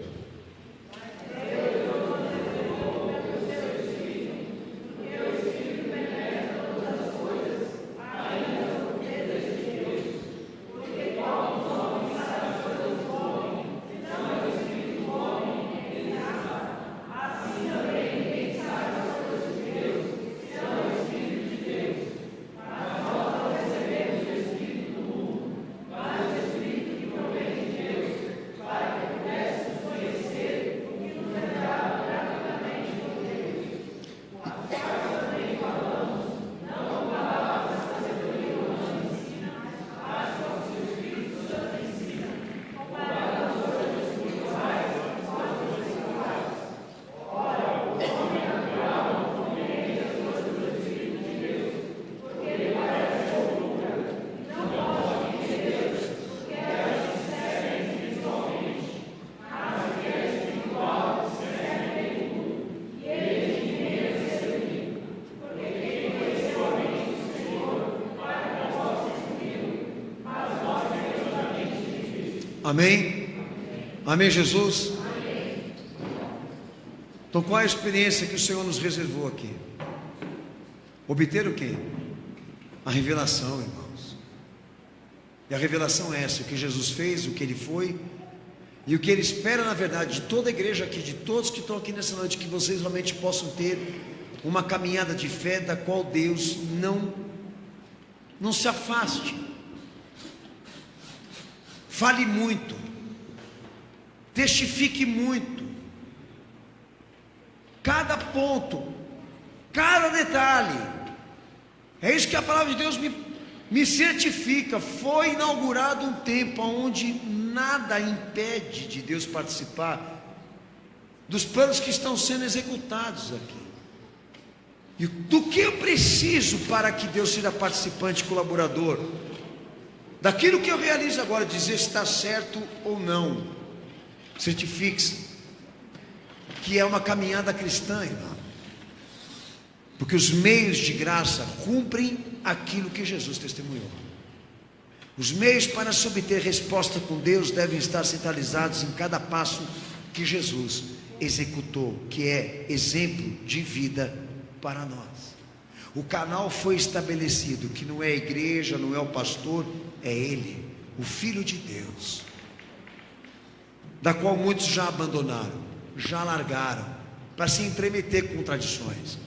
Amém? Amém, Jesus? Amém. Então qual é a experiência que o Senhor nos reservou aqui? Obter o quê? A revelação, irmãos. E a revelação é essa: o que Jesus fez, o que Ele foi, e o que Ele espera na verdade de toda a igreja aqui, de todos que estão aqui nessa noite, que vocês realmente possam ter uma caminhada de fé da qual Deus não se afaste. Fale muito, testifique muito, cada ponto, cada detalhe. É isso que a palavra de Deus me certifica. Foi inaugurado um tempo onde nada impede de Deus participar dos planos que estão sendo executados aqui. E do que eu preciso para que Deus seja participante, colaborador daquilo que eu realizo agora, dizer se está certo ou não. Certifique-se que é uma caminhada cristã, irmão, porque os meios de graça cumprem aquilo que Jesus testemunhou. Os meios para se obter resposta com Deus devem estar centralizados em cada passo que Jesus executou, que é exemplo de vida para nós. O canal foi estabelecido, que não é a igreja, não é o pastor, é Ele, o Filho de Deus, da qual muitos já abandonaram, já largaram, para se entremeter com tradições,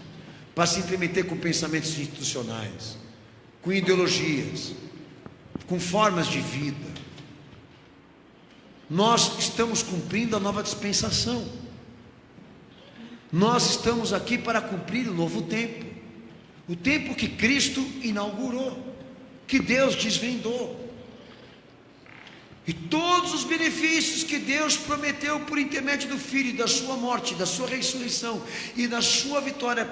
para se entremeter com pensamentos institucionais, com ideologias, com formas de vida. Nós estamos cumprindo a nova dispensação. Nós estamos aqui para cumprir o novo tempo, o tempo que Cristo inaugurou, que Deus desvendou. E todos os benefícios que Deus prometeu por intermédio do Filho, da sua morte, da sua ressurreição e da sua vitória,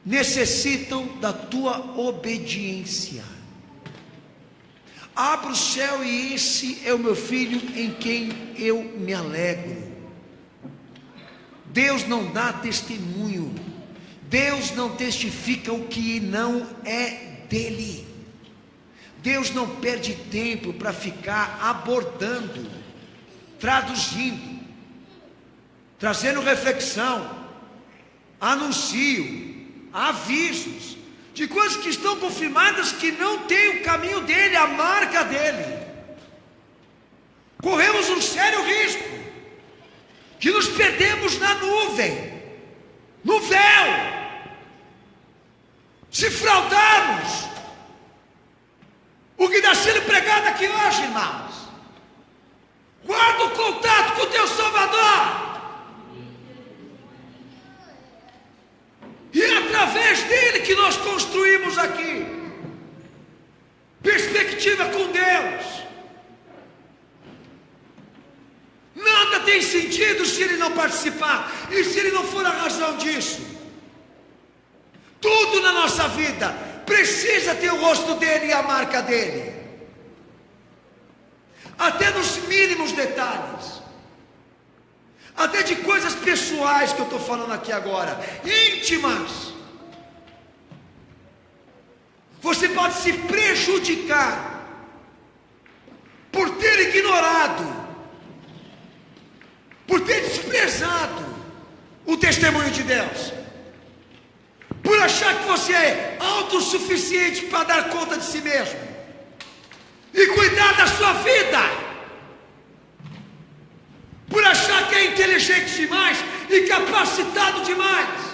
necessitam da tua obediência. Abra o céu e esse é o meu filho em quem eu me alegro. Deus não dá testemunho, Deus não testifica o que não é dele. Deus não perde tempo para ficar abordando, traduzindo, trazendo reflexão, anuncio, avisos de coisas que estão confirmadas que não tem o caminho dele, a marca dele. Corremos um sério risco de nos perdermos na nuvem, no véu, se fraudarmos o que está sendo pregado aqui hoje, irmãos. Guarda o contato com o teu Salvador. E é através dele que nós construímos aqui perspectiva com Deus. Nada tem sentido se ele não participar e se ele não for a razão disso. Tudo na nossa vida precisa ter o rosto dele e a marca dele, até nos mínimos detalhes, até de coisas pessoais que eu estou falando aqui agora, íntimas. Você pode se prejudicar por ter ignorado, por ter desprezado o testemunho de Deus, por achar que você é autossuficiente para dar conta de si mesmo e cuidar da sua vida, por achar que é inteligente demais e capacitado demais.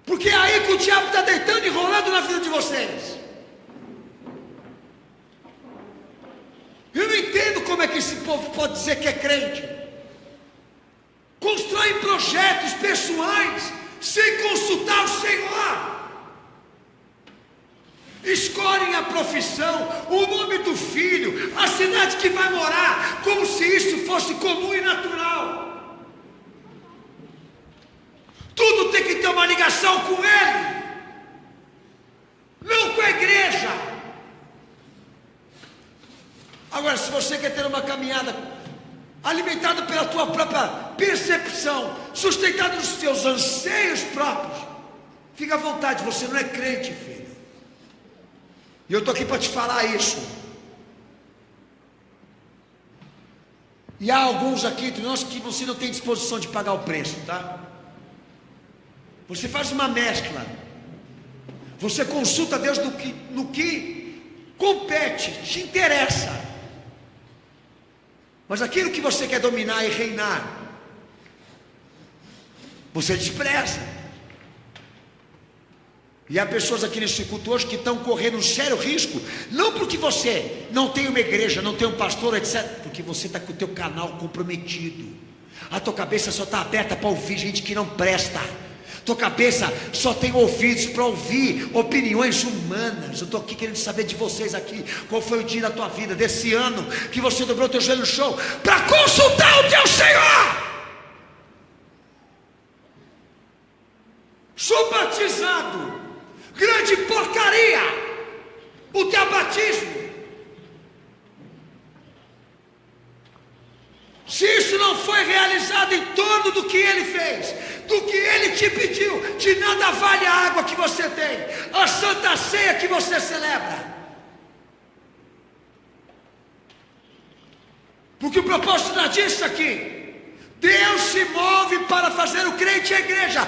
Porque é aí que o diabo está deitando e rolando na vida de vocês. Eu não entendo como é que esse povo pode dizer que é crente. Constroem projetos pessoais sem consultar o Senhor. Escolhem a profissão, o nome do filho, a cidade que vai morar, como se isso fosse comum e natural. Tudo tem que ter uma ligação com Ele, não com a igreja. Agora, se você quer ter uma caminhada alimentada pela tua própria percepção, sustentada nos teus anseios próprios, fica à vontade, você não é crente, filho. E eu estou aqui para te falar isso. E há alguns aqui entre nós que você não tem disposição de pagar o preço, tá? Você faz uma mescla. Você consulta Deus no que compete, te interessa. Mas aquilo que você quer dominar e reinar, você despreza. E há pessoas aqui nesse culto hoje que estão correndo um sério risco, não porque você não tem uma igreja, não tem um pastor, etc., porque você está com o teu canal comprometido. A tua cabeça só está aberta para ouvir gente que não presta. Tua cabeça só tem ouvidos para ouvir opiniões humanas. Eu estou aqui querendo saber de vocês aqui, qual foi o dia da tua vida, desse ano, que você dobrou o teu joelho no chão para consultar o teu Senhor. Sou batizado. Grande porcaria o teu batismo. Se isso não foi realizado em torno do que Ele fez, do que Ele te pediu, de nada vale a água que você tem, a santa ceia que você celebra. Porque o propósito da disso aqui, Deus se move para fazer o crente e a igreja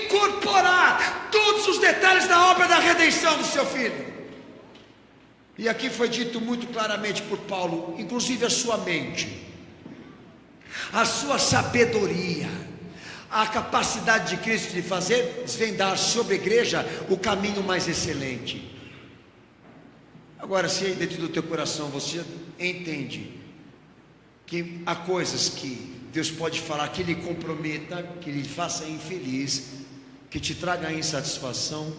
incorporar todos os detalhes da obra da redenção do seu Filho. E aqui foi dito muito claramente por Paulo, inclusive a sua mente, a sua sabedoria, a capacidade de Cristo de fazer desvendar sobre a igreja o caminho mais excelente. Agora, se aí dentro do teu coração você entende que há coisas que Deus pode falar que lhe comprometa, que lhe faça infeliz, que te traga insatisfação,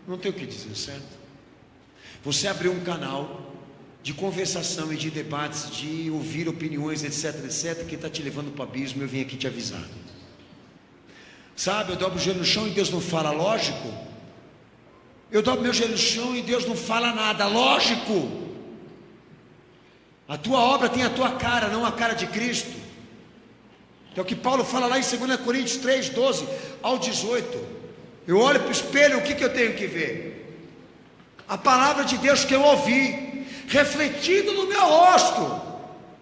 não tem o que dizer, certo? Você abriu um canal de conversação e de debates, de ouvir opiniões, etc, etc, que está te levando para o abismo. Eu vim aqui te avisar. Sabe, eu dobro o joelho no chão e Deus não fala, lógico. Eu dobro meu joelho no chão e Deus não fala nada, lógico. A tua obra tem a tua cara, não a cara de Cristo. Que é o que Paulo fala lá em 2 Coríntios 3, 12 ao 18. Eu olho para o espelho, o que eu tenho que ver? A palavra de Deus que eu ouvi, refletido no meu rosto.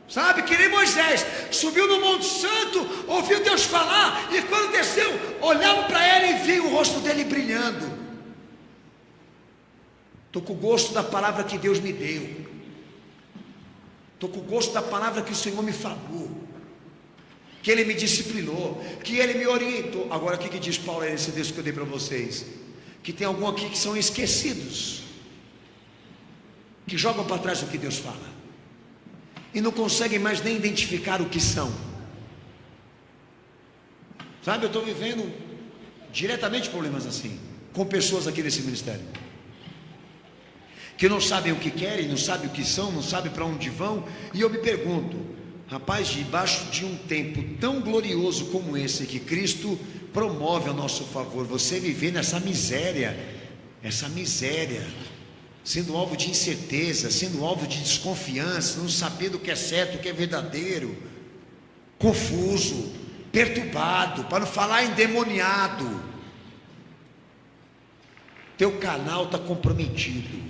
Sabe, que nem Moisés, subiu no Monte Santo, ouviu Deus falar, e quando desceu, olhava para ele e viu o rosto dele brilhando. Estou com o gosto da palavra que Deus me deu. Estou com o gosto da palavra que o Senhor me falou. que Ele me disciplinou, que Ele me orientou. Agora o que diz Paulo nesse texto que eu dei para vocês? Que tem alguns aqui que são esquecidos, que jogam para trás o que Deus fala, e não conseguem mais nem identificar o que são. Sabe, eu estou vivendo diretamente problemas assim, com pessoas aqui nesse ministério, que não sabem o que querem, não sabem o que são, não sabem para onde vão. E eu me pergunto, rapaz, debaixo de um tempo tão glorioso como esse, que Cristo promove a nosso favor, você viver nessa miséria, sendo alvo de incerteza, sendo alvo de desconfiança, não sabendo o que é certo, o que é verdadeiro, confuso, perturbado, para não falar endemoniado. Teu canal está comprometido,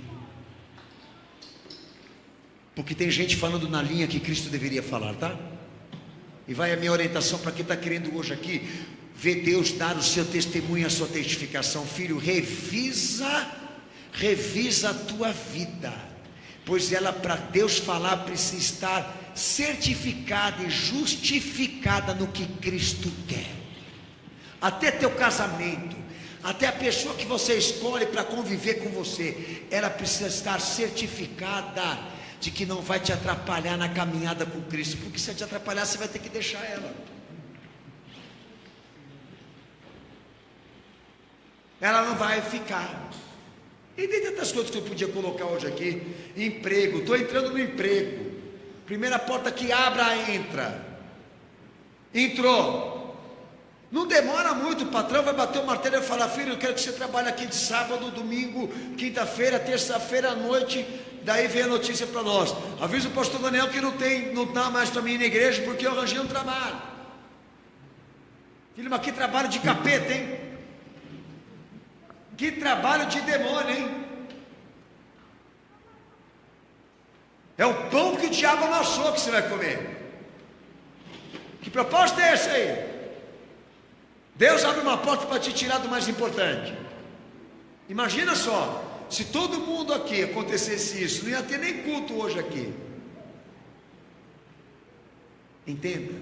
porque tem gente falando na linha que Cristo deveria falar, tá? E vai a minha orientação para quem está querendo hoje aqui ver Deus dar o seu testemunho, a sua testificação. Filho, revisa a tua vida, pois ela, para Deus falar, precisa estar certificada e justificada no que Cristo quer. Até teu casamento, até a pessoa que você escolhe para conviver com você, ela precisa estar certificada de que não vai te atrapalhar na caminhada com Cristo, porque se te atrapalhar, você vai ter que deixar ela. Ela não vai ficar. E tem tantas coisas que eu podia colocar hoje aqui. Emprego, estou entrando no emprego, primeira porta que abra, entrou, não demora muito, o patrão vai bater o martelo e falar: filho, eu quero que você trabalhe aqui de sábado, domingo, quinta-feira, terça-feira à noite. Daí vem a notícia para nós: avisa o pastor Daniel que não dá mais para mim ir na igreja, porque eu arranjei um trabalho. Filho, mas que trabalho de capeta, hein? Que trabalho de demônio, hein? É o pão que o diabo amassou que você vai comer. Que propósito é esse aí? Deus abre uma porta para te tirar do mais importante. Imagina só, se todo mundo aqui acontecesse isso, não ia ter nem culto hoje aqui. Entenda,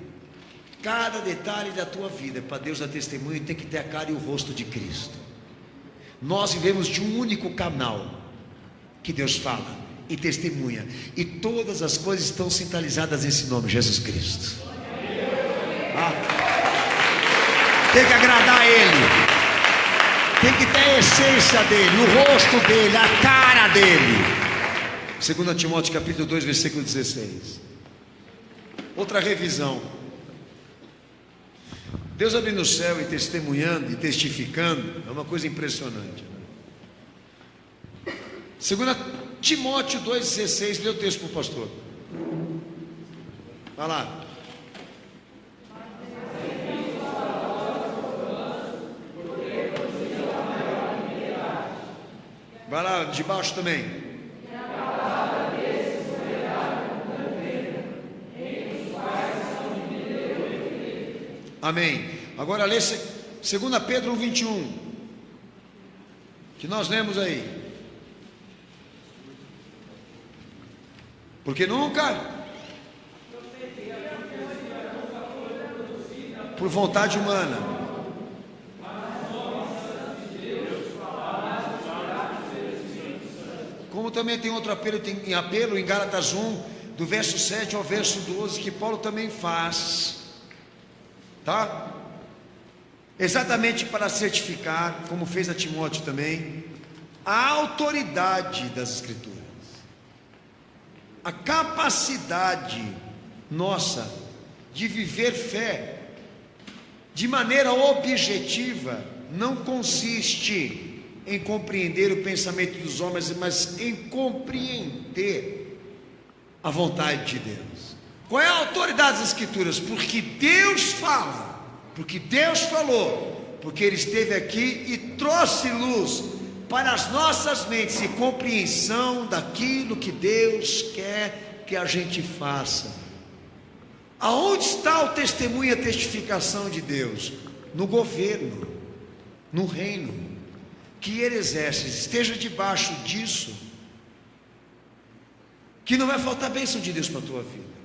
cada detalhe da tua vida, para Deus dar testemunho, tem que ter a cara e o rosto de Cristo. Nós vivemos de um único canal que Deus fala e testemunha, e todas as coisas estão centralizadas nesse nome, Jesus Cristo. Tem que agradar a Ele, tem que ter a essência dEle, o rosto dEle, a cara dEle. 2 Timóteo capítulo 2, versículo 16. Outra revisão. Deus abrindo o céu e testemunhando e testificando é uma coisa impressionante. 2 Timóteo 2,16, lê o texto para o pastor. Vai lá. Vai lá, de baixo também. Amém. Agora lê 2 Pedro 1,21, que nós lemos aí. Porque nunca, por vontade humana, como também tem outro apelo em Gálatas 1, do verso 7 ao verso 12, que Paulo também faz, tá? Exatamente para certificar, como fez a Timóteo também, a autoridade das Escrituras, a capacidade nossa de viver fé de maneira objetiva não consiste em compreender o pensamento dos homens, mas em compreender a vontade de Deus. Qual é a autoridade das Escrituras? Porque Deus fala, porque Deus falou, porque Ele esteve aqui e trouxe luz para as nossas mentes e compreensão daquilo que Deus quer que a gente faça. Aonde está o testemunho e a testificação de Deus? No governo, no reino que Ele exerce. Esteja debaixo disso, que não vai faltar bênção de Deus para a tua vida.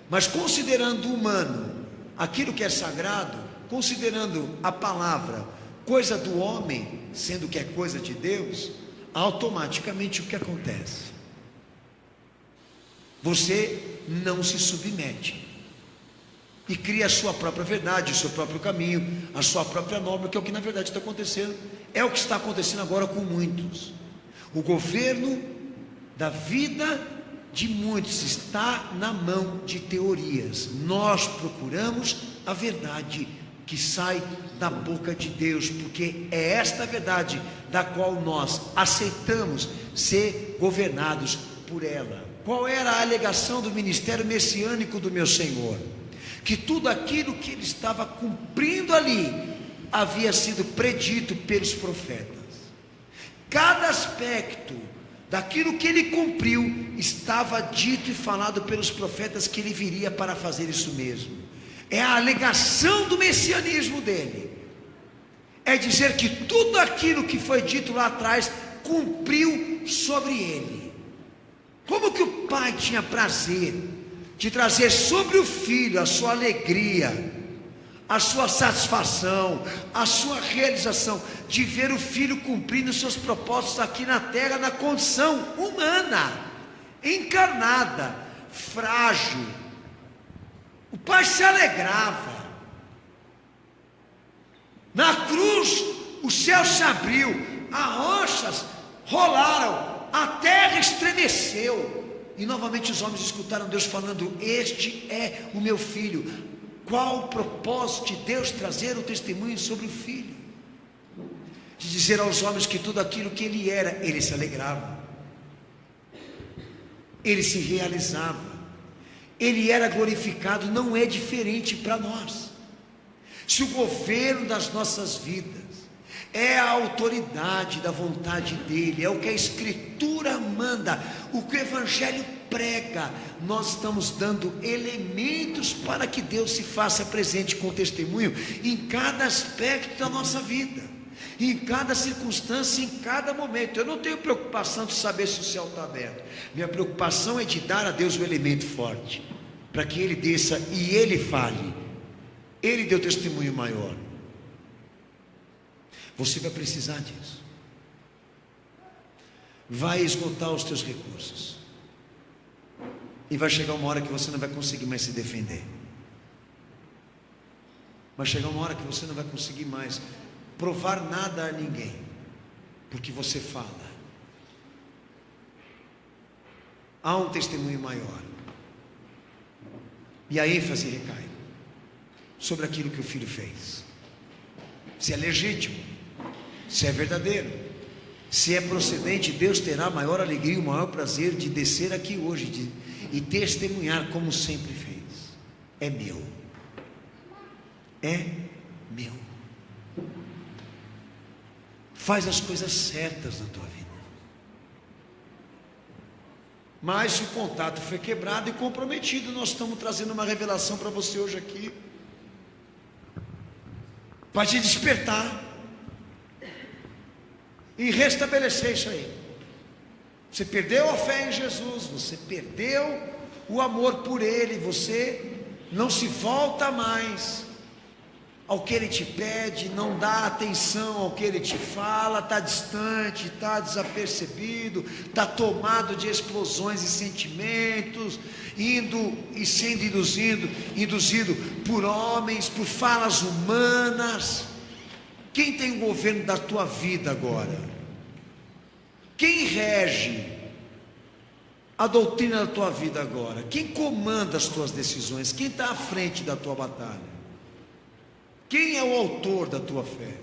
Mas considerando o humano, aquilo que é sagrado, considerando a palavra coisa do homem, sendo que é coisa de Deus, automaticamente o que acontece? Você não se submete e cria a sua própria verdade, o seu próprio caminho, a sua própria norma, que é o que na verdade está acontecendo. É o que está acontecendo agora com muitos. O governo da vida de muitos está na mão de teorias. Nós procuramos a verdade que sai da boca de Deus, porque é esta verdade da qual nós aceitamos ser governados por ela. Qual era a alegação do ministério messiânico do meu Senhor? Que tudo aquilo que ele estava cumprindo ali havia sido predito pelos profetas. Cada aspecto daquilo que ele cumpriu estava dito e falado pelos profetas que ele viria para fazer isso mesmo. É a alegação do messianismo dele. É dizer que tudo aquilo que foi dito lá atrás cumpriu sobre ele. Como que o pai tinha prazer de trazer sobre o filho a sua alegria, a sua satisfação, a sua realização, de ver o filho cumprindo seus propósitos aqui na terra, na condição humana, encarnada, frágil. O pai se alegrava. Na cruz o céu se abriu, as rochas rolaram, a terra estremeceu, e novamente os homens escutaram Deus falando: este é o meu filho. Qual o propósito de Deus trazer o testemunho sobre o filho? De dizer aos homens que tudo aquilo que ele era, ele se alegrava, ele se realizava, ele era glorificado. Não é diferente para nós. Se o governo das nossas vidas é a autoridade da vontade dele, é o que a Escritura manda, o que o Evangelho prega, nós estamos dando elementos para que Deus se faça presente com testemunho em cada aspecto da nossa vida, em cada circunstância, em cada momento. Eu não tenho preocupação de saber se o céu está aberto. Minha preocupação é de dar a Deus o elemento forte, para que Ele desça e Ele fale. Ele deu testemunho maior. Você vai precisar disso. Vai esgotar os teus recursos, e vai chegar uma hora que você não vai conseguir mais se defender. Vai chegar uma hora que você não vai conseguir mais provar nada a ninguém, porque você fala. Há um testemunho maior, e a ênfase recai sobre aquilo que o filho fez. Se é legítimo, se é verdadeiro, se é procedente, Deus terá maior alegria e o maior prazer de descer aqui hoje e testemunhar como sempre fez. É meu. É meu. Faz as coisas certas na tua vida. Mas se o contato foi quebrado e comprometido, nós estamos trazendo uma revelação para você hoje aqui, para te despertar e restabelecer isso aí. Você perdeu a fé em Jesus, você perdeu o amor por Ele, você não se volta mais ao que Ele te pede, não dá atenção ao que Ele te fala, está distante, está desapercebido, está tomado de explosões e sentimentos, indo e sendo induzido por homens, por falas humanas. Quem tem o governo da tua vida agora? Quem rege a doutrina da tua vida agora? Quem comanda as tuas decisões? Quem está à frente da tua batalha? Quem é o autor da tua fé?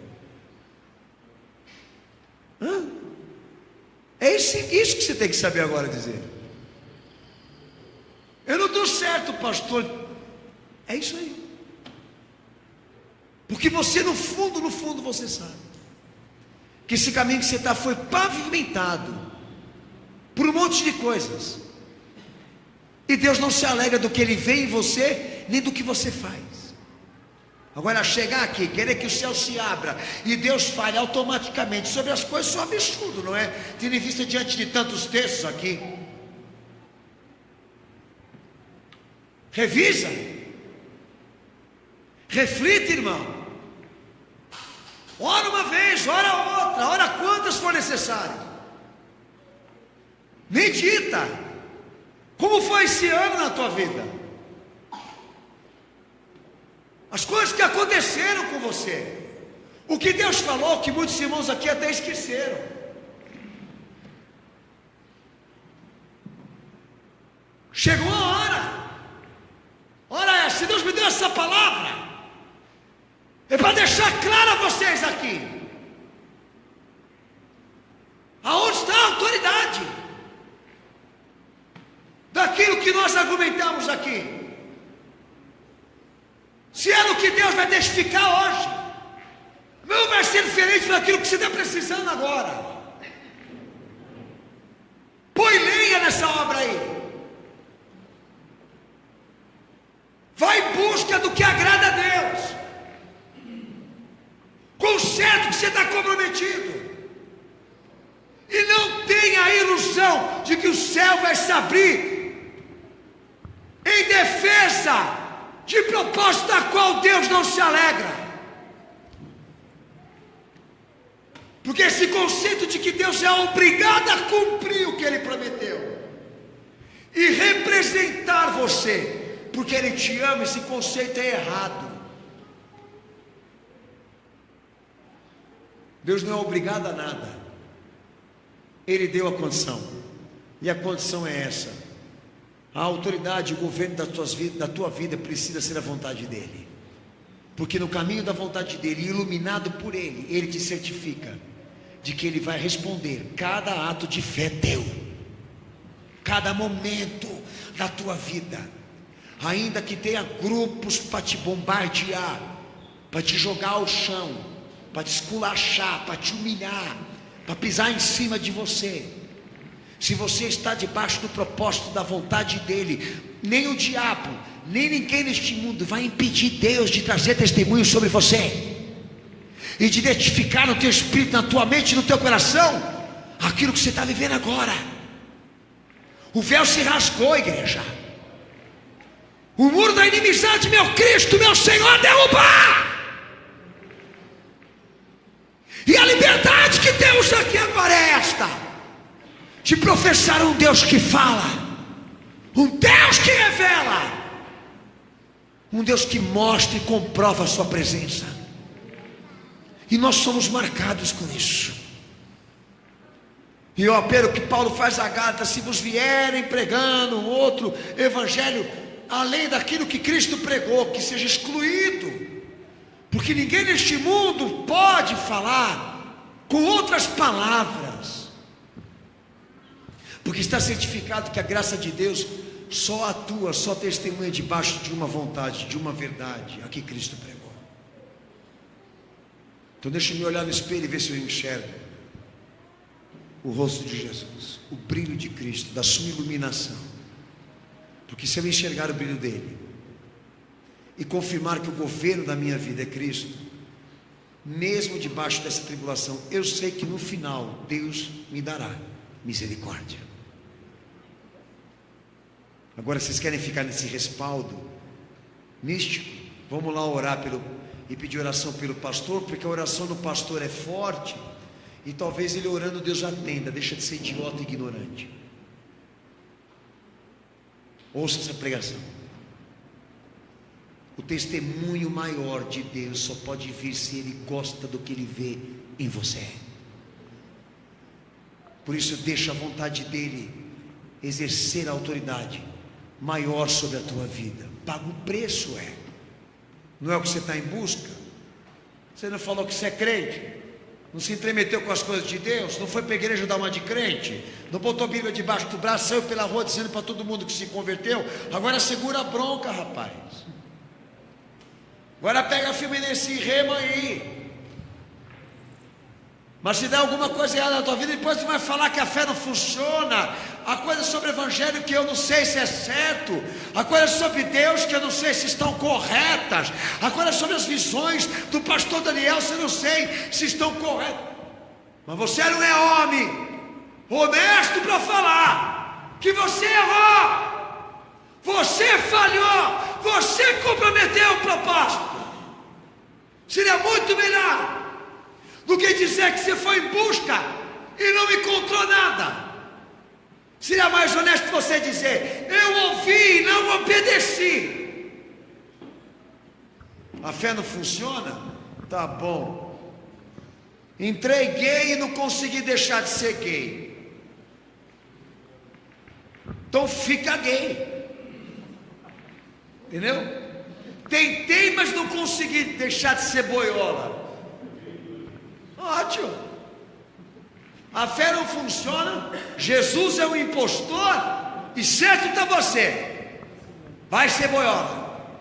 É isso que você tem que saber agora dizer. Eu não estou certo, pastor. É isso aí. Porque você no fundo você sabe que esse caminho que você está foi pavimentado por um monte de coisas, e Deus não se alegra do que Ele vê em você, nem do que você faz. Agora, chegar aqui, querer que o céu se abra e Deus fale automaticamente sobre as coisas, isso é um absurdo, não é? Tendo em vista diante de tantos textos aqui. Revisa. Reflita, irmão. Ora uma vez, ora outra, ora quantas for necessário. Medita. Como foi esse ano na tua vida? As coisas que aconteceram com você. O que Deus falou, que muitos irmãos aqui até esqueceram. Chegou a hora. Ora, se Deus me deu essa palavra, é para deixar claro a vocês aqui. Aonde está a autoridade daquilo que nós argumentamos aqui? Se é no que Deus vai testificar hoje, não vai ser diferente daquilo que você está precisando agora. Põe lenha nessa obra aí. Vai em busca do que agrada a Deus. Conserte o que você está comprometido. E não tenha a ilusão de que o céu vai se abrir em defesa de propósito da qual Deus não se alegra. Porque esse conceito de que Deus é obrigado a cumprir o que Ele prometeu e representar você, porque Ele te ama, esse conceito é errado. Deus não é obrigado a nada. Ele deu a condição. E a condição é essa: a autoridade, o governo da tua vida precisa ser a vontade dEle. Porque no caminho da vontade dEle, iluminado por Ele, Ele te certifica de que Ele vai responder cada ato de fé teu, cada momento da tua vida. Ainda que tenha grupos para te bombardear, para te jogar ao chão, para te esculachar, para te humilhar, para pisar em cima de você. Se você está debaixo do propósito da vontade dEle, nem o diabo, nem ninguém neste mundo vai impedir Deus de trazer testemunho sobre você e de identificar no teu espírito, na tua mente, no teu coração aquilo que você está vivendo agora. O véu se rasgou, igreja. O muro da inimizade, meu Cristo, meu Senhor, derrubar. E a liberdade que temos aqui agora é esta: de professar um Deus que fala, um Deus que revela, um Deus que mostra e comprova a sua presença. E nós somos marcados com isso. E o apelo que Paulo faz a Gálatas: se vos vierem pregando um outro evangelho além daquilo que Cristo pregou, que seja excluído, porque ninguém neste mundo pode falar com outras palavras, porque está certificado que a graça de Deus só atua, só testemunha debaixo de uma vontade, de uma verdade, a que Cristo pregou. Então deixa eu me olhar no espelho e ver se eu enxergo o rosto de Jesus, o brilho de Cristo, da sua iluminação. Porque se eu enxergar o brilho dele e confirmar que o governo da minha vida é Cristo, mesmo debaixo dessa tribulação, eu sei que no final Deus me dará misericórdia. Agora, vocês querem ficar nesse respaldo místico? Vamos lá orar e pedir oração pelo pastor, porque a oração do pastor é forte, e talvez ele orando Deus atenda. Deixa de ser idiota e ignorante. Ouça essa pregação. O testemunho maior de Deus só pode vir se Ele gosta do que Ele vê em você. Por isso deixa a vontade dEle exercer a autoridade maior sobre a tua vida. Paga o preço, não é o que você está em busca. Você não falou que você é crente, não se entremeteu com as coisas de Deus, não foi para a igreja dar uma de crente, não botou a Bíblia debaixo do braço, saiu pela rua dizendo para todo mundo que se converteu. Agora segura a bronca, rapaz. Agora pega firme nesse rema aí. Mas se der alguma coisa errada na tua vida, depois tu vai falar que a fé não funciona. A coisa sobre o evangelho que eu não sei se é certo, a coisa sobre Deus que eu não sei se estão corretas, a coisa sobre as visões do pastor Daniel, se eu não sei se estão corretas. Mas você não é homem honesto para falar que você errou, você falhou, você comprometeu o propósito. Seria muito melhor do que dizer que você foi em busca e não encontrou nada. Seria mais honesto você dizer: eu ouvi e não obedeci. A fé não funciona? Tá bom. Entrei gay e não consegui deixar de ser gay. Então fica gay. Entendeu? Tentei, mas não consegui deixar de ser boiola. Ótimo. A fé não funciona. Jesus é um impostor. E certo está você. Vai ser boiola.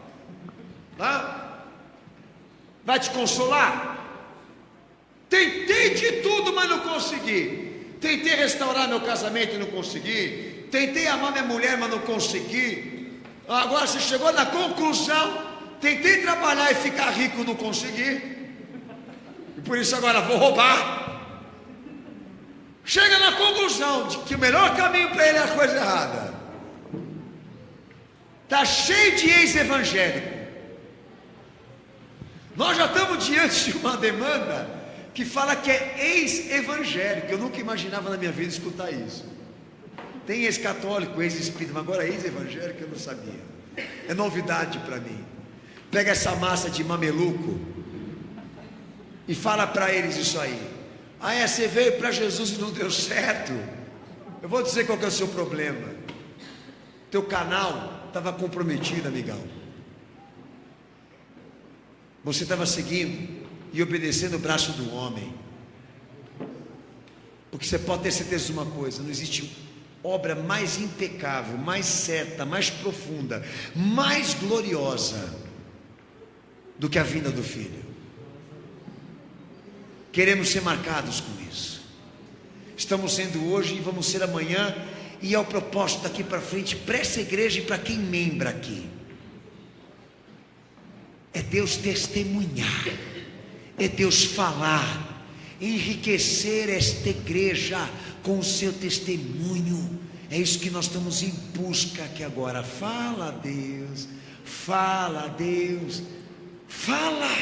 Tá? Vai te consolar? Tentei de tudo, mas não consegui. Tentei restaurar meu casamento e não consegui. Tentei amar minha mulher, mas não consegui. Agora você chegou na conclusão: tentei trabalhar e ficar rico, não consegui, e por isso agora vou roubar. Chega na conclusão de que o melhor caminho para ele é a coisa errada. Está cheio de ex-evangélico. Nós já estamos diante de uma demanda que fala que é ex-evangélico. Eu nunca imaginava na minha vida escutar isso. Tem ex-católico, ex-espírita, mas agora ex-evangélico eu não sabia. É novidade para mim. Pega essa massa de mameluco e fala para eles isso aí. Você veio para Jesus e não deu certo. Eu vou dizer qual que é o seu problema. Teu canal estava comprometido, amigão. Você estava seguindo e obedecendo o braço do homem. Porque você pode ter certeza de uma coisa: não existe obra mais impecável, mais certa, mais profunda, mais gloriosa do que a vinda do Filho. Queremos ser marcados com isso. Estamos sendo hoje e vamos ser amanhã. E é o propósito daqui para frente para essa igreja e para quem membra aqui. É Deus testemunhar, é Deus falar, enriquecer esta igreja com o seu testemunho. É isso que nós estamos em busca aqui agora. Fala, Deus, fala, Deus, fala,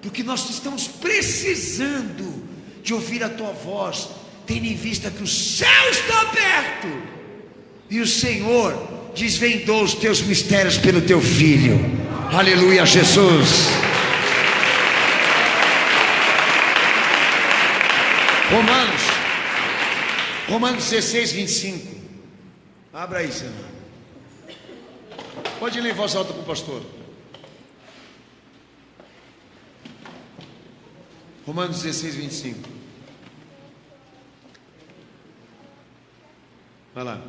porque nós estamos precisando de ouvir a tua voz, tendo em vista que o céu está aberto e o Senhor desvendou os teus mistérios pelo teu Filho. Aleluia, Jesus. Romanos 16, 25. Abra aí, Senhor. Pode ler em voz alta para o pastor. Romanos 16, 25. Vai lá.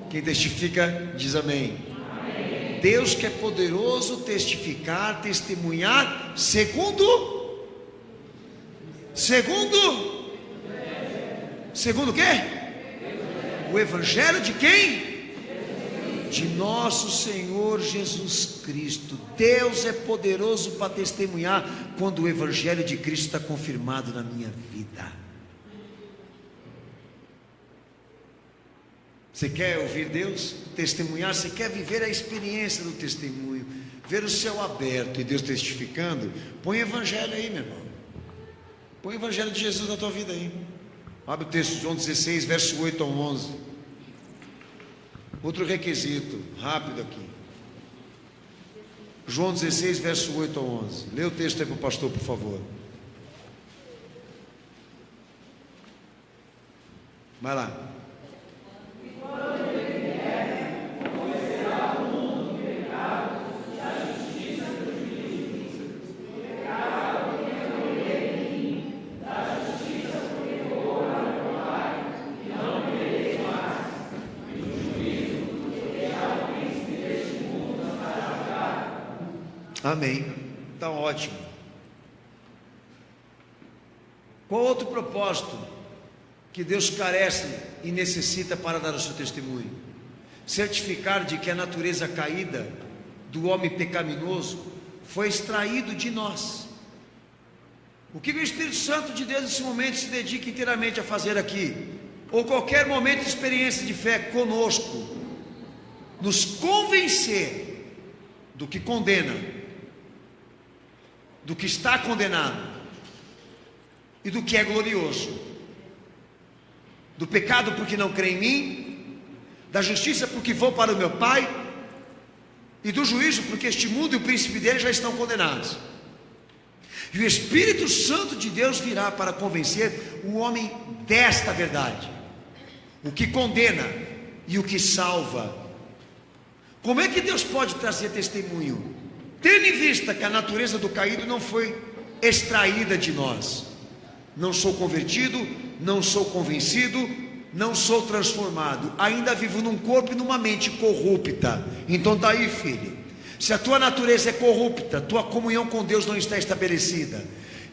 Quem testifica diz amém. Amém. Deus que é poderoso testificar, testemunhar, segundo o quê? O evangelho de quem? De nosso Senhor Jesus Cristo. Deus é poderoso para testemunhar quando o evangelho de Cristo está confirmado na minha vida. Você quer ouvir Deus testemunhar? Você quer viver a experiência do testemunho, ver o céu aberto e Deus testificando? Põe o evangelho aí, meu irmão. Põe o evangelho de Jesus na tua vida aí. Abre o texto de João 16, verso 8 ao 11. Outro requisito, rápido aqui. João 16, verso 8 ao 11. Lê o texto aí para o pastor, por favor. Vai lá. Amém. Está ótimo. Qual outro propósito que Deus carece e necessita para dar o seu testemunho? Certificar de que a natureza caída do homem pecaminoso foi extraído de nós. O que o Espírito Santo de Deus nesse momento se dedica inteiramente a fazer aqui, ou qualquer momento de experiência de fé conosco, nos convencer do que condena, do que está condenado e do que é glorioso, do pecado porque não crê em mim, da justiça porque vou para o meu Pai, e do juízo porque este mundo e o príncipe dele já estão condenados. E o Espírito Santo de Deus virá para convencer o homem desta verdade, o que condena e o que salva. Como é que Deus pode trazer testemunho, tendo em vista que a natureza do caído não foi extraída de nós? Não sou convertido, não sou convencido, não sou transformado, ainda vivo num corpo e numa mente corrupta. Então está aí, filho. Se a tua natureza é corrupta, tua comunhão com Deus não está estabelecida.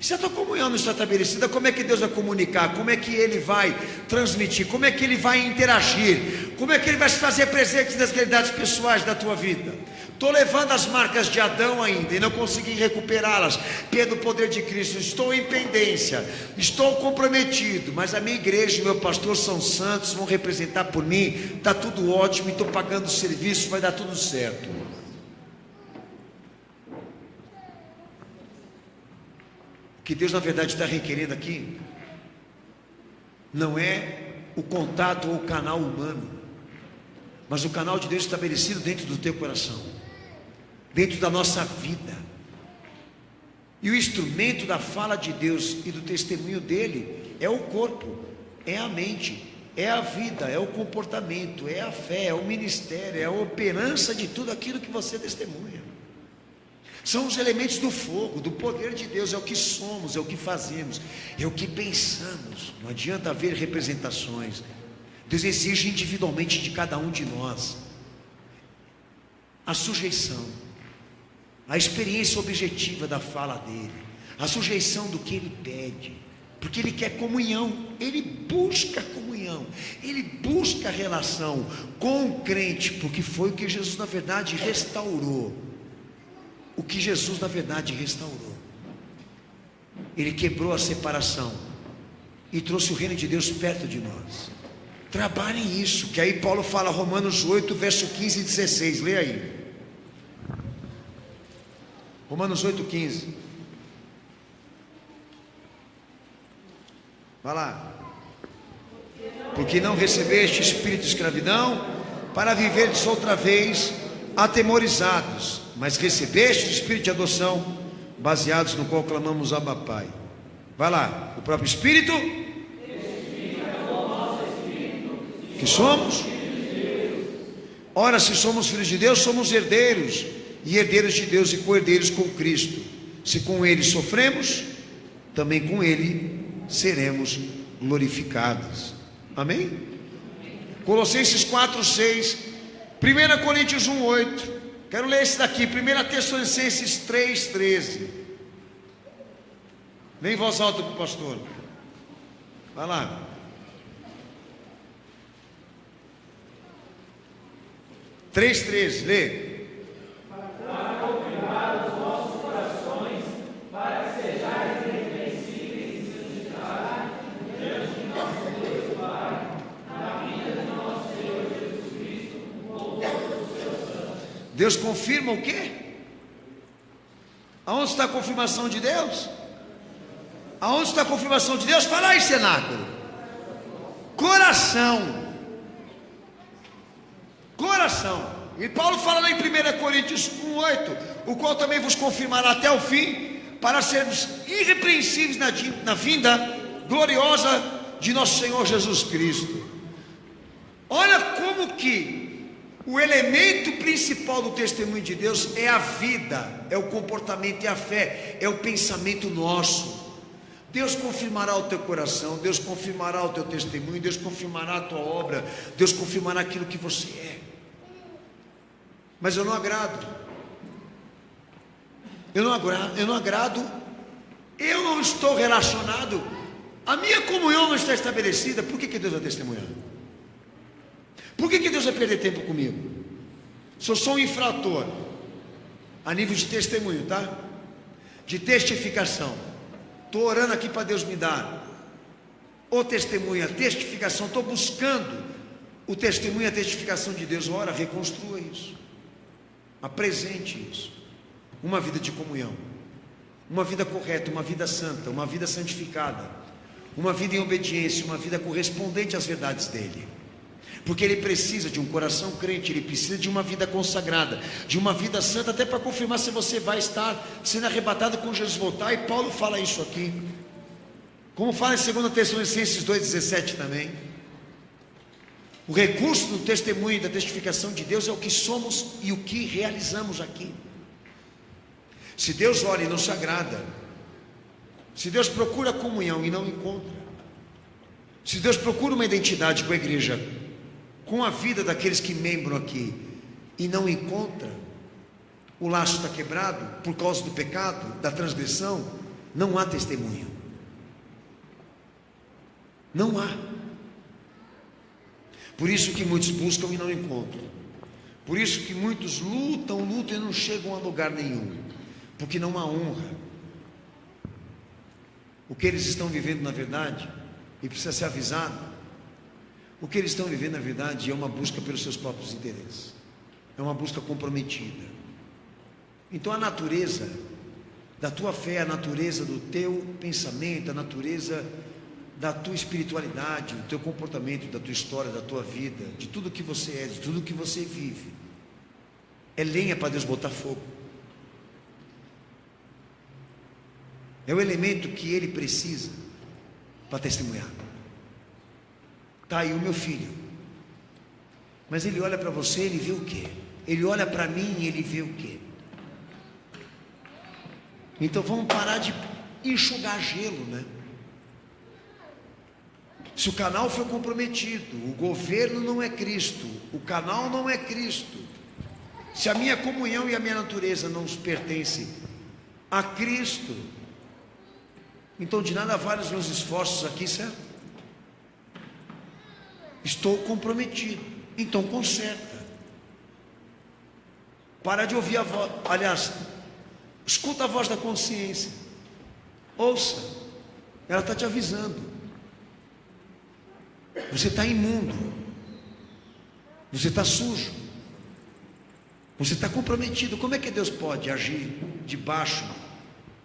Se a tua comunhão não está estabelecida, como é que Deus vai comunicar? Como é que Ele vai transmitir? Como é que Ele vai interagir? Como é que Ele vai se fazer presente nas realidades pessoais da tua vida? Estou levando as marcas de Adão ainda e não consegui recuperá-las pelo poder de Cristo. Estou em pendência, estou comprometido, mas a minha igreja e meu pastor são santos, vão representar por mim. Está tudo ótimo, estou pagando o serviço, vai dar tudo certo. O que Deus na verdade está requerendo aqui não é o contato ou o canal humano, mas o canal de Deus estabelecido dentro do teu coração, dentro da nossa vida. E o instrumento da fala de Deus e do testemunho dele é o corpo, é a mente, é a vida, é o comportamento, é a fé, é o ministério, é a operança de tudo aquilo que você testemunha. São os elementos do fogo, do poder de Deus. É o que somos, é o que fazemos, é o que pensamos. Não adianta haver representações. Deus exige individualmente de cada um de nós a sujeição, a experiência objetiva da fala dele, a sujeição do que ele pede, porque ele quer comunhão, ele busca comunhão, ele busca relação com o crente, porque foi o que Jesus na verdade restaurou. O que Jesus na verdade restaurou, Ele quebrou a separação e trouxe o reino de Deus perto de nós. Trabalhem isso, que aí Paulo fala, Romanos 8, verso 15 e 16, lê aí. Romanos 8, 15. Vai lá. Porque não recebeste espírito de escravidão para viverdes outra vez atemorizados, mas recebeste o espírito de adoção, baseados no qual clamamos Abba Pai. Vai lá, o próprio Espírito que somos. Ora, se somos filhos de Deus, somos herdeiros, e herdeiros de Deus e co-herdeiros com Cristo. Se com Ele sofremos, também com Ele seremos glorificados. Amém? Colossenses 4, 6, 1 Coríntios 1, 8. Quero ler esse daqui, 1 Tessalonicenses 3, 13. Vem em voz alta para o pastor. Vai lá. Três, 13, lê. Para confirmar os vossos corações, para que sejais irrepreensíveis e santificados diante de nosso Deus Pai, na vinda de nosso Senhor Jesus Cristo, com todos os seus santos. Deus confirma o quê? Aonde está a confirmação de Deus? Aonde está a confirmação de Deus? Fala aí, cenáculo. Coração. Coração. E Paulo fala lá em 1 Coríntios 1, 8, o qual também vos confirmará até o fim, para sermos irrepreensíveis na vinda gloriosa de nosso Senhor Jesus Cristo. Olha como que o elemento principal do testemunho de Deus é a vida, é o comportamento e a fé, é o pensamento nosso. Deus confirmará o teu coração, Deus confirmará o teu testemunho, Deus confirmará a tua obra, Deus confirmará aquilo que você é. Mas eu não agrado, eu não estou relacionado, a minha comunhão não está estabelecida. Por que Deus vai testemunhar? Por que Deus vai perder tempo comigo? Se eu sou um infrator, a nível de testemunho, tá? De testificação. Estou orando aqui para Deus me dar o testemunho, a testificação. Estou buscando o testemunho, a testificação de Deus. Ora, reconstrua isso, apresente isso. Uma vida de comunhão, uma vida correta, uma vida santa, uma vida santificada, uma vida em obediência, uma vida correspondente às verdades dele. Porque ele precisa de um coração crente, ele precisa de uma vida consagrada, de uma vida santa, até para confirmar se você vai estar sendo arrebatado quando Jesus voltar. E Paulo fala isso aqui, como fala em 2 Tessalonicenses 2,17 também. O recurso do testemunho e da testificação de Deus é o que somos e o que realizamos aqui. Se Deus olha e não se agrada, se Deus procura comunhão e não encontra, se Deus procura uma identidade com a igreja, com a vida daqueles que membram aqui, e não encontra, o laço está quebrado por causa do pecado, da transgressão, não há testemunho. Não há. Por isso que muitos buscam e não encontram. Por isso que muitos lutam e não chegam a lugar nenhum, porque não há honra. O que eles estão vivendo na verdade, e precisa ser avisado, o que eles estão vivendo na verdade é uma busca pelos seus próprios interesses, é uma busca comprometida. Então a natureza da tua fé, a natureza do teu pensamento, a natureza da tua espiritualidade, do teu comportamento, da tua história, da tua vida, de tudo que você é, de tudo que você vive, é lenha para Deus botar fogo. É o elemento que ele precisa para testemunhar. Está aí o meu filho, mas ele olha para você, ele vê o quê? Ele olha para mim e ele vê o quê? Então vamos parar de enxugar gelo, né? Se o canal foi comprometido, o governo não é Cristo, o canal não é Cristo, se a minha comunhão e a minha natureza não pertencem a Cristo, então de nada vale os meus esforços aqui, certo? Estou comprometido, então conserta. Para de ouvir a voz, aliás, escuta a voz da consciência, ouça, ela está te avisando. Você está imundo, você está sujo, você está comprometido. Como é que Deus pode agir debaixo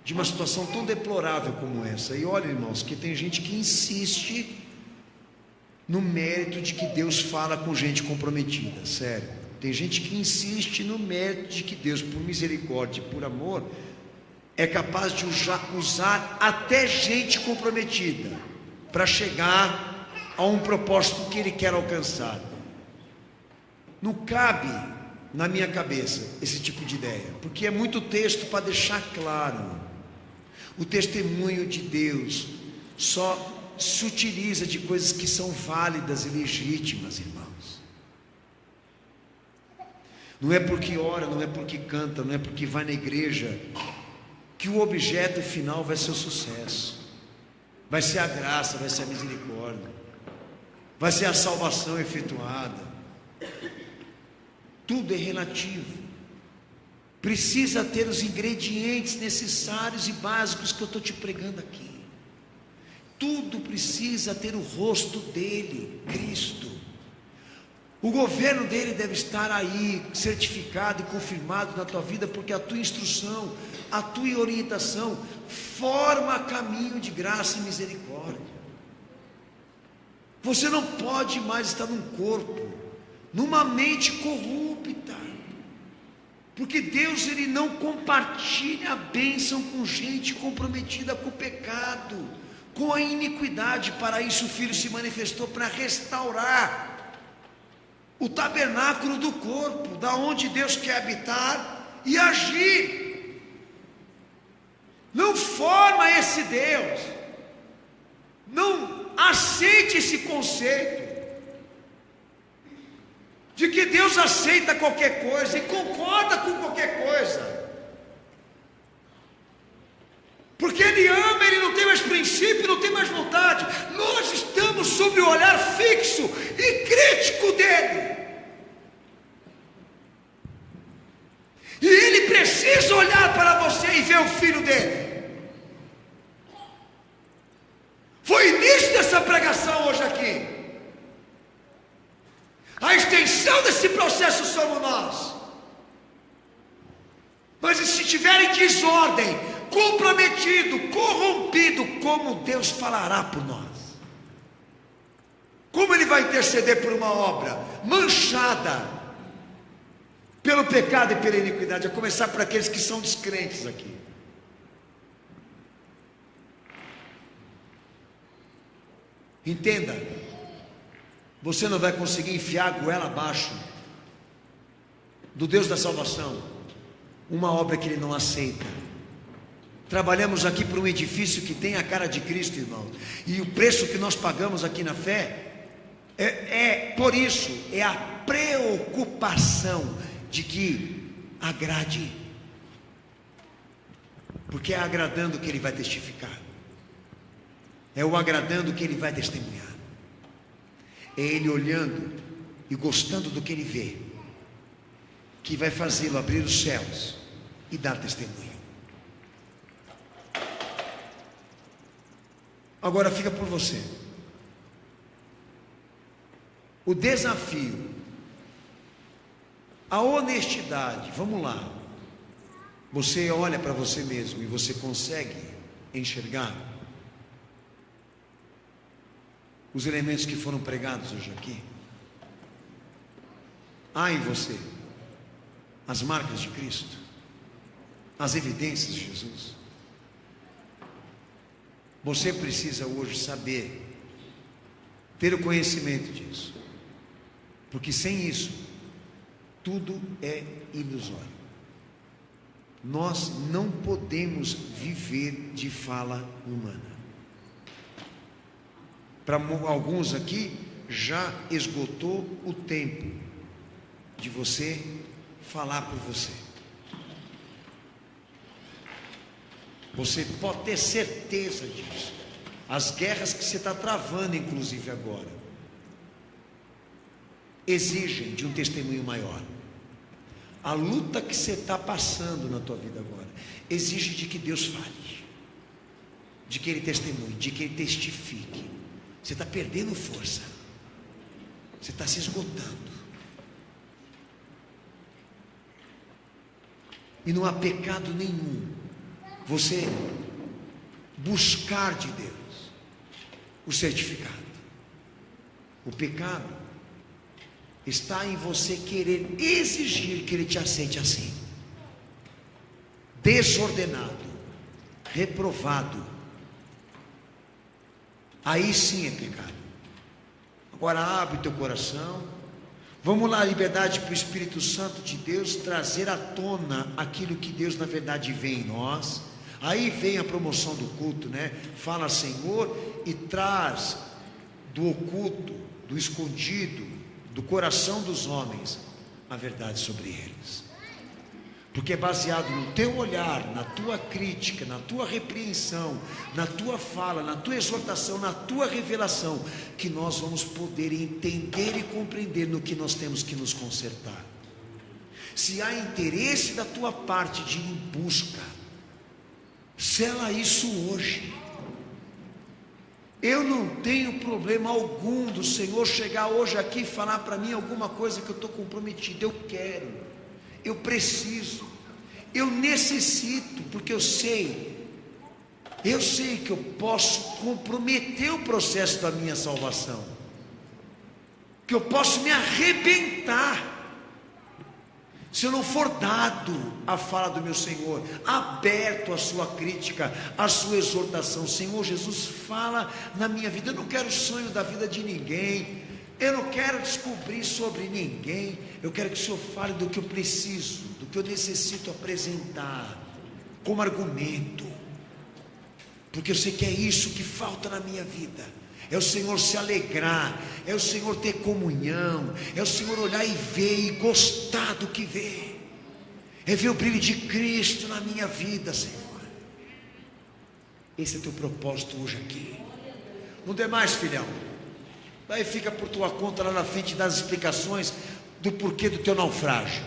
de uma situação tão deplorável como essa? E olha, irmãos, que tem gente que insiste no mérito de que Deus fala com gente comprometida, sério. Tem gente que insiste no mérito de que Deus, por misericórdia e por amor, é capaz de usar até gente comprometida para chegar a um propósito que Ele quer alcançar. Não cabe na minha cabeça esse tipo de ideia, porque é muito texto para deixar claro. O testemunho de Deus só se utiliza de coisas que são válidas e legítimas, irmãos. Não é porque ora, não é porque canta, não é porque vai na igreja que o objeto final vai ser o sucesso, vai ser a graça, vai ser a misericórdia, vai ser a salvação efetuada. Tudo é relativo. Precisa ter os ingredientes necessários e básicos que eu estou te pregando aqui. Tudo precisa ter o rosto dele, Cristo. O governo dele deve estar aí, certificado e confirmado na tua vida, porque a tua instrução, a tua orientação forma caminho de graça e misericórdia. Você não pode mais estar num corpo, numa mente corrupta, porque Deus, Ele não compartilha a bênção com gente comprometida com o pecado, com a iniquidade. Para isso o Filho se manifestou, para restaurar o tabernáculo do corpo, da onde Deus quer habitar e agir. Não forma esse Deus, não aceite esse conceito de que Deus aceita qualquer coisa e concorda com qualquer coisa. Porque Ele ama, Ele não tem mais princípio, não tem mais vontade. Nós estamos sob o olhar fixo e crítico dEle. E Ele precisa vê o filho dele. Foi o início dessa pregação hoje aqui. A extensão desse processo somos nós. Mas se estiver em desordem, comprometido, corrompido, como Deus falará por nós? Como Ele vai interceder por uma obra manchada pelo pecado e pela iniquidade, a começar por aqueles que são descrentes aqui? Entenda, você não vai conseguir enfiar a goela abaixo do Deus da salvação uma obra que Ele não aceita. Trabalhamos aqui por um edifício que tem a cara de Cristo, irmão, e o preço que nós pagamos aqui na fé por isso, é a preocupação de que agrade, porque é agradando que Ele vai testificar, é o agradando que Ele vai testemunhar, é Ele olhando e gostando do que Ele vê, que vai fazê-lo abrir os céus e dar testemunho. Agora fica por você o desafio, a honestidade. Vamos lá, você olha para você mesmo e você consegue enxergar os elementos que foram pregados hoje aqui? Há em você as marcas de Cristo, as evidências de Jesus? Você precisa hoje saber, ter o conhecimento disso, porque sem isso tudo é ilusório. Nós não podemos viver de fala humana. Para alguns aqui já esgotou o tempo de você falar por você. Você pode ter certeza disso. As guerras que você está travando, inclusive agora, exigem de um testemunho maior. A luta que você está passando na tua vida agora exige de que Deus fale, de que Ele testemunhe, de que Ele testifique. Você está perdendo força, você está se esgotando, e não há pecado nenhum você buscar de Deus o certificado. O pecado está em você querer exigir que Ele te aceite assim, desordenado, reprovado. Aí sim é pecado. Agora abre o teu coração. Vamos lá, liberdade para o Espírito Santo de Deus trazer à tona aquilo que Deus na verdade vê em nós. Aí vem a promoção do culto, né? Fala, Senhor, e traz do oculto, do escondido, do coração dos homens a verdade sobre eles. Porque é baseado no teu olhar, na tua crítica, na tua repreensão, na tua fala, na tua exortação, na tua revelação, que nós vamos poder entender e compreender no que nós temos que nos consertar. Se há interesse da tua parte de ir em busca, sela isso hoje. Eu não tenho problema algum do Senhor chegar hoje aqui e falar para mim alguma coisa que eu estou comprometido. Eu quero, eu preciso, eu necessito, porque eu sei que eu posso comprometer o processo da minha salvação, que eu posso me arrebentar se eu não for dado a fala do meu Senhor, aberto à sua crítica, à sua exortação. Senhor Jesus, fala na minha vida. Eu não quero sonho da vida de ninguém, eu não quero descobrir sobre ninguém, eu quero que o Senhor fale do que eu preciso, do que eu necessito apresentar como argumento, porque eu sei que é isso que falta na minha vida. É o Senhor se alegrar, é o Senhor ter comunhão, é o Senhor olhar e ver e gostar do que vê, é ver o brilho de Cristo na minha vida, Senhor. Esse é o teu propósito hoje aqui. Não demais, filhão, daí fica por tua conta lá na frente das explicações do porquê do teu naufrágio.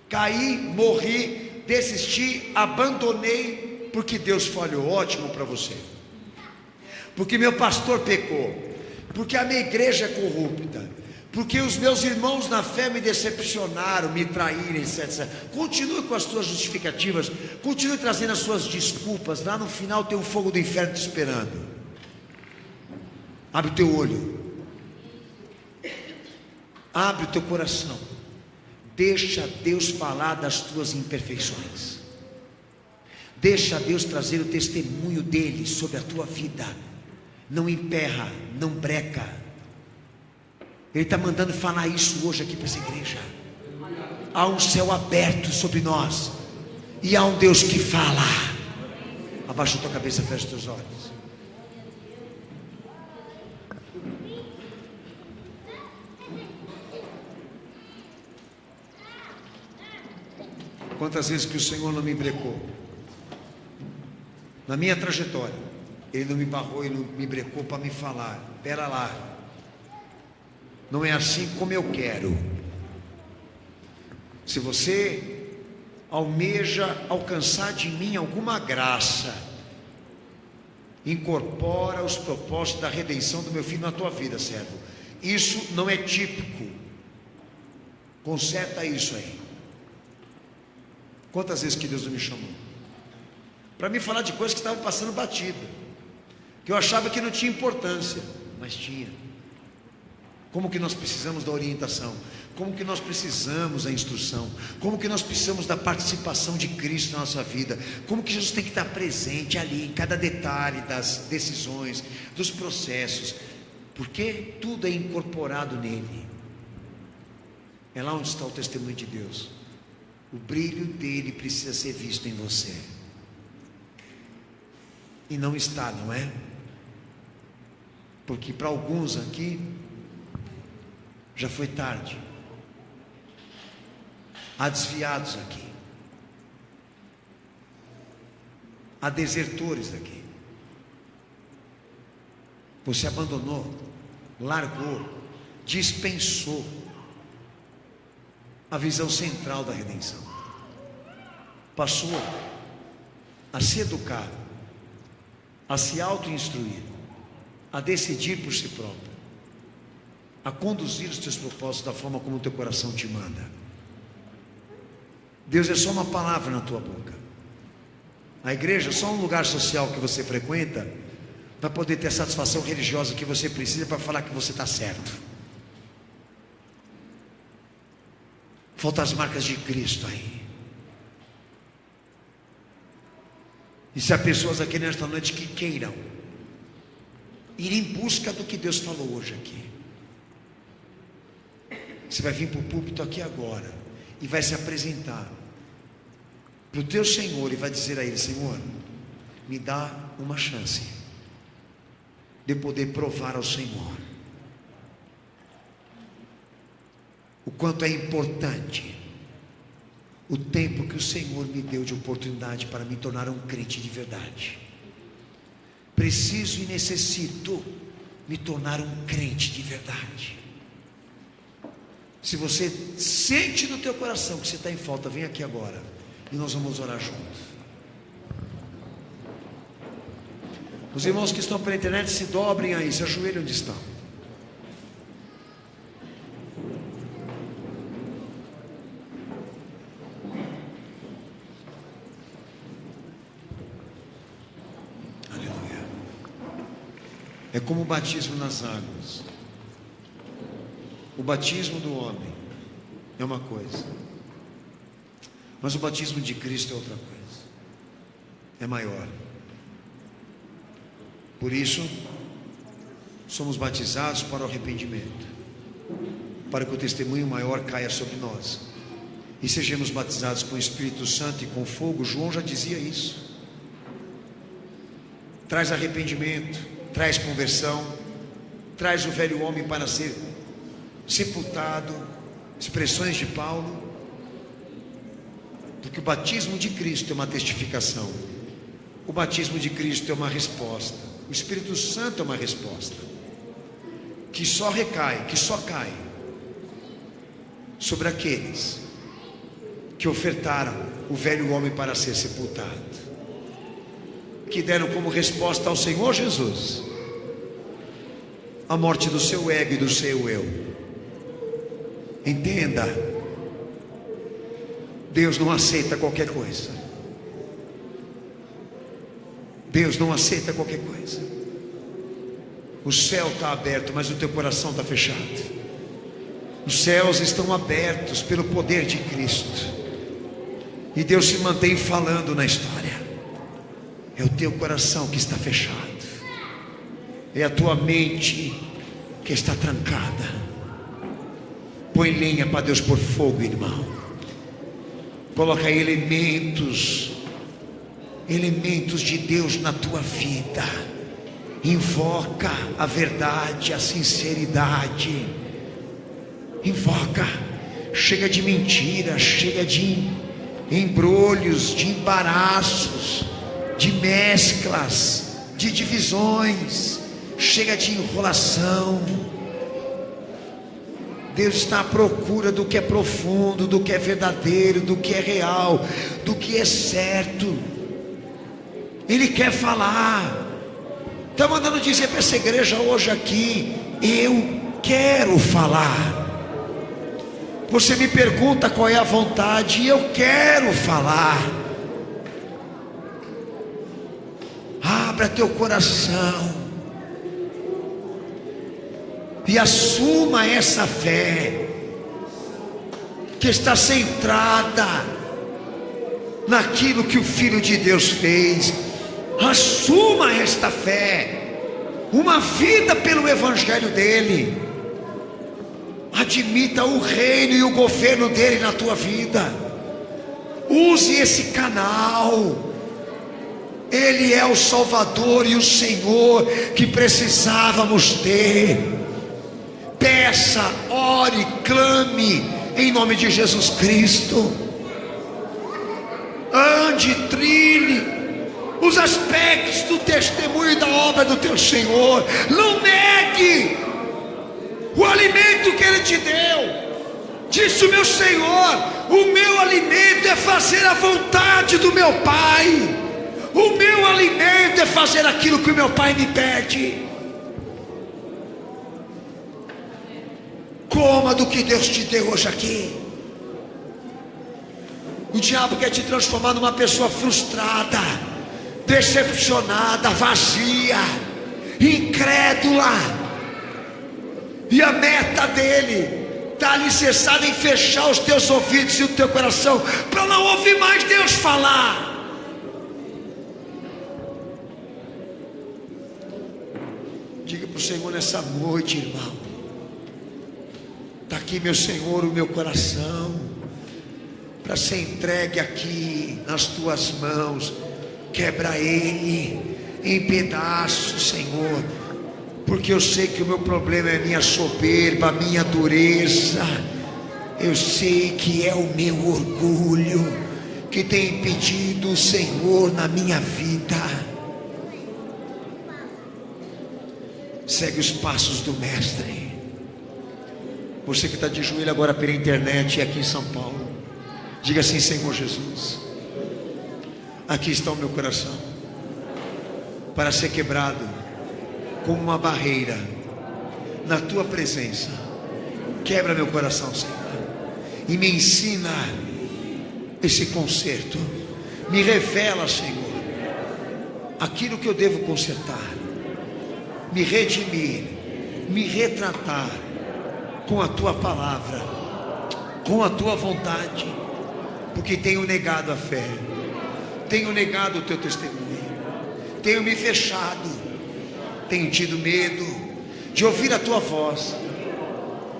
Caí, morri, desisti, abandonei, porque Deus falhou. Ótimo para você. Porque meu pastor pecou, porque a minha igreja é corrupta, porque os meus irmãos na fé me decepcionaram, me traíram, etc. Continue com as suas justificativas, continue trazendo as suas desculpas. Lá no final tem um fogo do inferno te esperando. Abre o teu olho, abre o teu coração, deixa Deus falar das tuas imperfeições, deixa Deus trazer o testemunho dele sobre a tua vida. Não emperra, não breca. Ele está mandando falar isso hoje aqui para essa igreja. Há um céu aberto sobre nós, e há um Deus que fala. Abaixa a tua cabeça, fecha os teus olhos. Quantas vezes que o Senhor não me brecou na minha trajetória? Ele não me barrou, ele não me brecou para me falar: pera lá, não é assim como eu quero. Se você almeja alcançar de mim alguma graça, incorpora os propósitos da redenção do meu filho na tua vida, servo. Isso não é típico. Conserta isso aí. Quantas vezes que Deus não me chamou para me falar de coisas que estavam passando batida, que eu achava que não tinha importância, mas tinha. Como que nós precisamos da orientação, como que nós precisamos da instrução, como que nós precisamos da participação de Cristo na nossa vida, como que Jesus tem que estar presente ali, em cada detalhe das decisões, dos processos, porque tudo é incorporado nele. É lá onde está o testemunho de Deus. O brilho dele precisa ser visto em você, e não está, não é? Porque para alguns aqui já foi tarde. Há desviados aqui, há desertores aqui. Você abandonou, largou, dispensou a visão central da redenção. Passou a se educar, a se auto-instruir, a decidir por si próprio, a conduzir os teus propósitos da forma como o teu coração te manda. Deus é só uma palavra na tua boca. A igreja é só um lugar social que você frequenta para poder ter a satisfação religiosa que você precisa para falar que você está certo. Faltam as marcas de Cristo aí. E se há pessoas aqui nesta noite que queiram ir em busca do que Deus falou hoje aqui, você vai vir para o púlpito aqui agora e vai se apresentar para o teu Senhor e vai dizer a Ele: Senhor, me dá uma chance de poder provar ao Senhor o quanto é importante o tempo que o Senhor me deu de oportunidade para me tornar um crente de verdade. Preciso e necessito me tornar um crente de verdade. Se você sente no teu coração que você está em falta, vem aqui agora e nós vamos orar juntos. Os irmãos que estão pela internet, se dobrem aí, se ajoelhem onde estão. Aleluia. É como o batismo nas águas. O batismo do homem é uma coisa, mas o batismo de Cristo é outra coisa, é maior. Por isso, somos batizados para o arrependimento, para que o testemunho maior caia sobre nós e sejamos batizados com o Espírito Santo e com fogo. João já dizia isso. Traz arrependimento, traz conversão, traz o velho homem para ser sepultado, expressões de Paulo, porque o batismo de Cristo é uma testificação, o batismo de Cristo é uma resposta, o Espírito Santo é uma resposta, que só recai, que só cai sobre aqueles que ofertaram o velho homem para ser sepultado, que deram como resposta ao Senhor Jesus a morte do seu ego e do seu eu. Entenda, Deus não aceita qualquer coisa. Deus não aceita qualquer coisa. O céu está aberto, mas o teu coração está fechado. Os céus estão abertos pelo poder de Cristo, e Deus se mantém falando na história. É o teu coração que está fechado, é a tua mente que está trancada. Põe lenha para Deus pôr fogo, irmão. Coloca elementos de Deus na tua vida. Invoca a verdade, a sinceridade. Invoca. Chega de mentira, chega de embrolhos, de embaraços, de mesclas, de divisões. Chega de enrolação. Deus está à procura do que é profundo, do que é verdadeiro, do que é real, do que é certo. Ele quer falar. Está mandando dizer para essa igreja hoje aqui: eu quero falar. Você me pergunta qual é a vontade, e eu quero falar. Abra teu coração e assuma essa fé que está centrada naquilo que o Filho de Deus fez. Assuma esta fé, uma vida pelo Evangelho dele. Admita o reino e o governo dele na tua vida. Use esse canal. Ele é o Salvador e o Senhor que precisávamos ter. Peça, ore, clame em nome de Jesus Cristo. Ande, trilhe os aspectos do testemunho e da obra do teu Senhor. Não negue o alimento que Ele te deu. Disse o meu Senhor: o meu alimento é fazer a vontade do meu Pai. O meu alimento é fazer aquilo que o meu Pai me pede. Coma do que Deus te deu hoje aqui. O diabo quer te transformar numa pessoa frustrada, decepcionada, vazia, incrédula. E a meta dele está alicerçada em fechar os teus ouvidos e o teu coração, para não ouvir mais Deus falar. Diga para o Senhor nessa noite, irmão: está aqui, meu Senhor, o meu coração, para ser entregue aqui nas tuas mãos. Quebra ele em pedaços, Senhor, porque eu sei que o meu problema é a minha soberba, a minha dureza. Eu sei que é o meu orgulho que tem impedido o Senhor na minha vida. Segue os passos do Mestre. Você que está de joelho agora pela internet e aqui em São Paulo, diga assim: Senhor Jesus, aqui está o meu coração, para ser quebrado como uma barreira na tua presença. Quebra meu coração, Senhor, e me ensina esse conserto. Me revela, Senhor, aquilo que eu devo consertar, me redimir, me retratar com a tua palavra, com a tua vontade, porque tenho negado a fé, tenho negado o teu testemunho, tenho me fechado, tenho tido medo de ouvir a tua voz,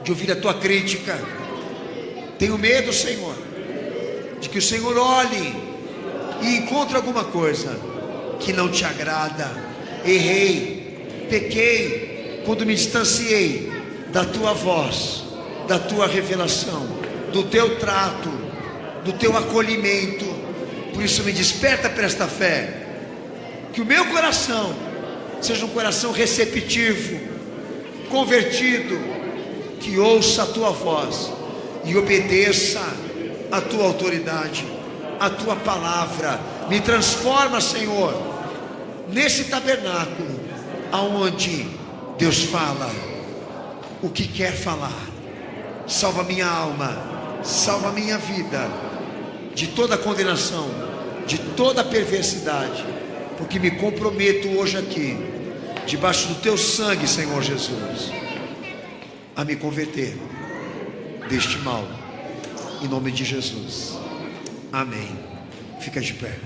de ouvir a tua crítica. Tenho medo, Senhor, de que o Senhor olhe e encontre alguma coisa que não te agrada. Errei, pequei quando me distanciei da tua voz, da tua revelação, do teu trato, do teu acolhimento. Por isso me desperta para esta fé, que o meu coração seja um coração receptivo, convertido, que ouça a tua voz e obedeça a tua autoridade, a tua palavra. Me transforma, Senhor, nesse tabernáculo aonde Deus fala o que quer falar. Salva minha alma, salva minha vida de toda condenação, de toda perversidade, porque me comprometo hoje aqui, debaixo do teu sangue, Senhor Jesus, a me converter deste mal, em nome de Jesus. Amém. Fica de pé.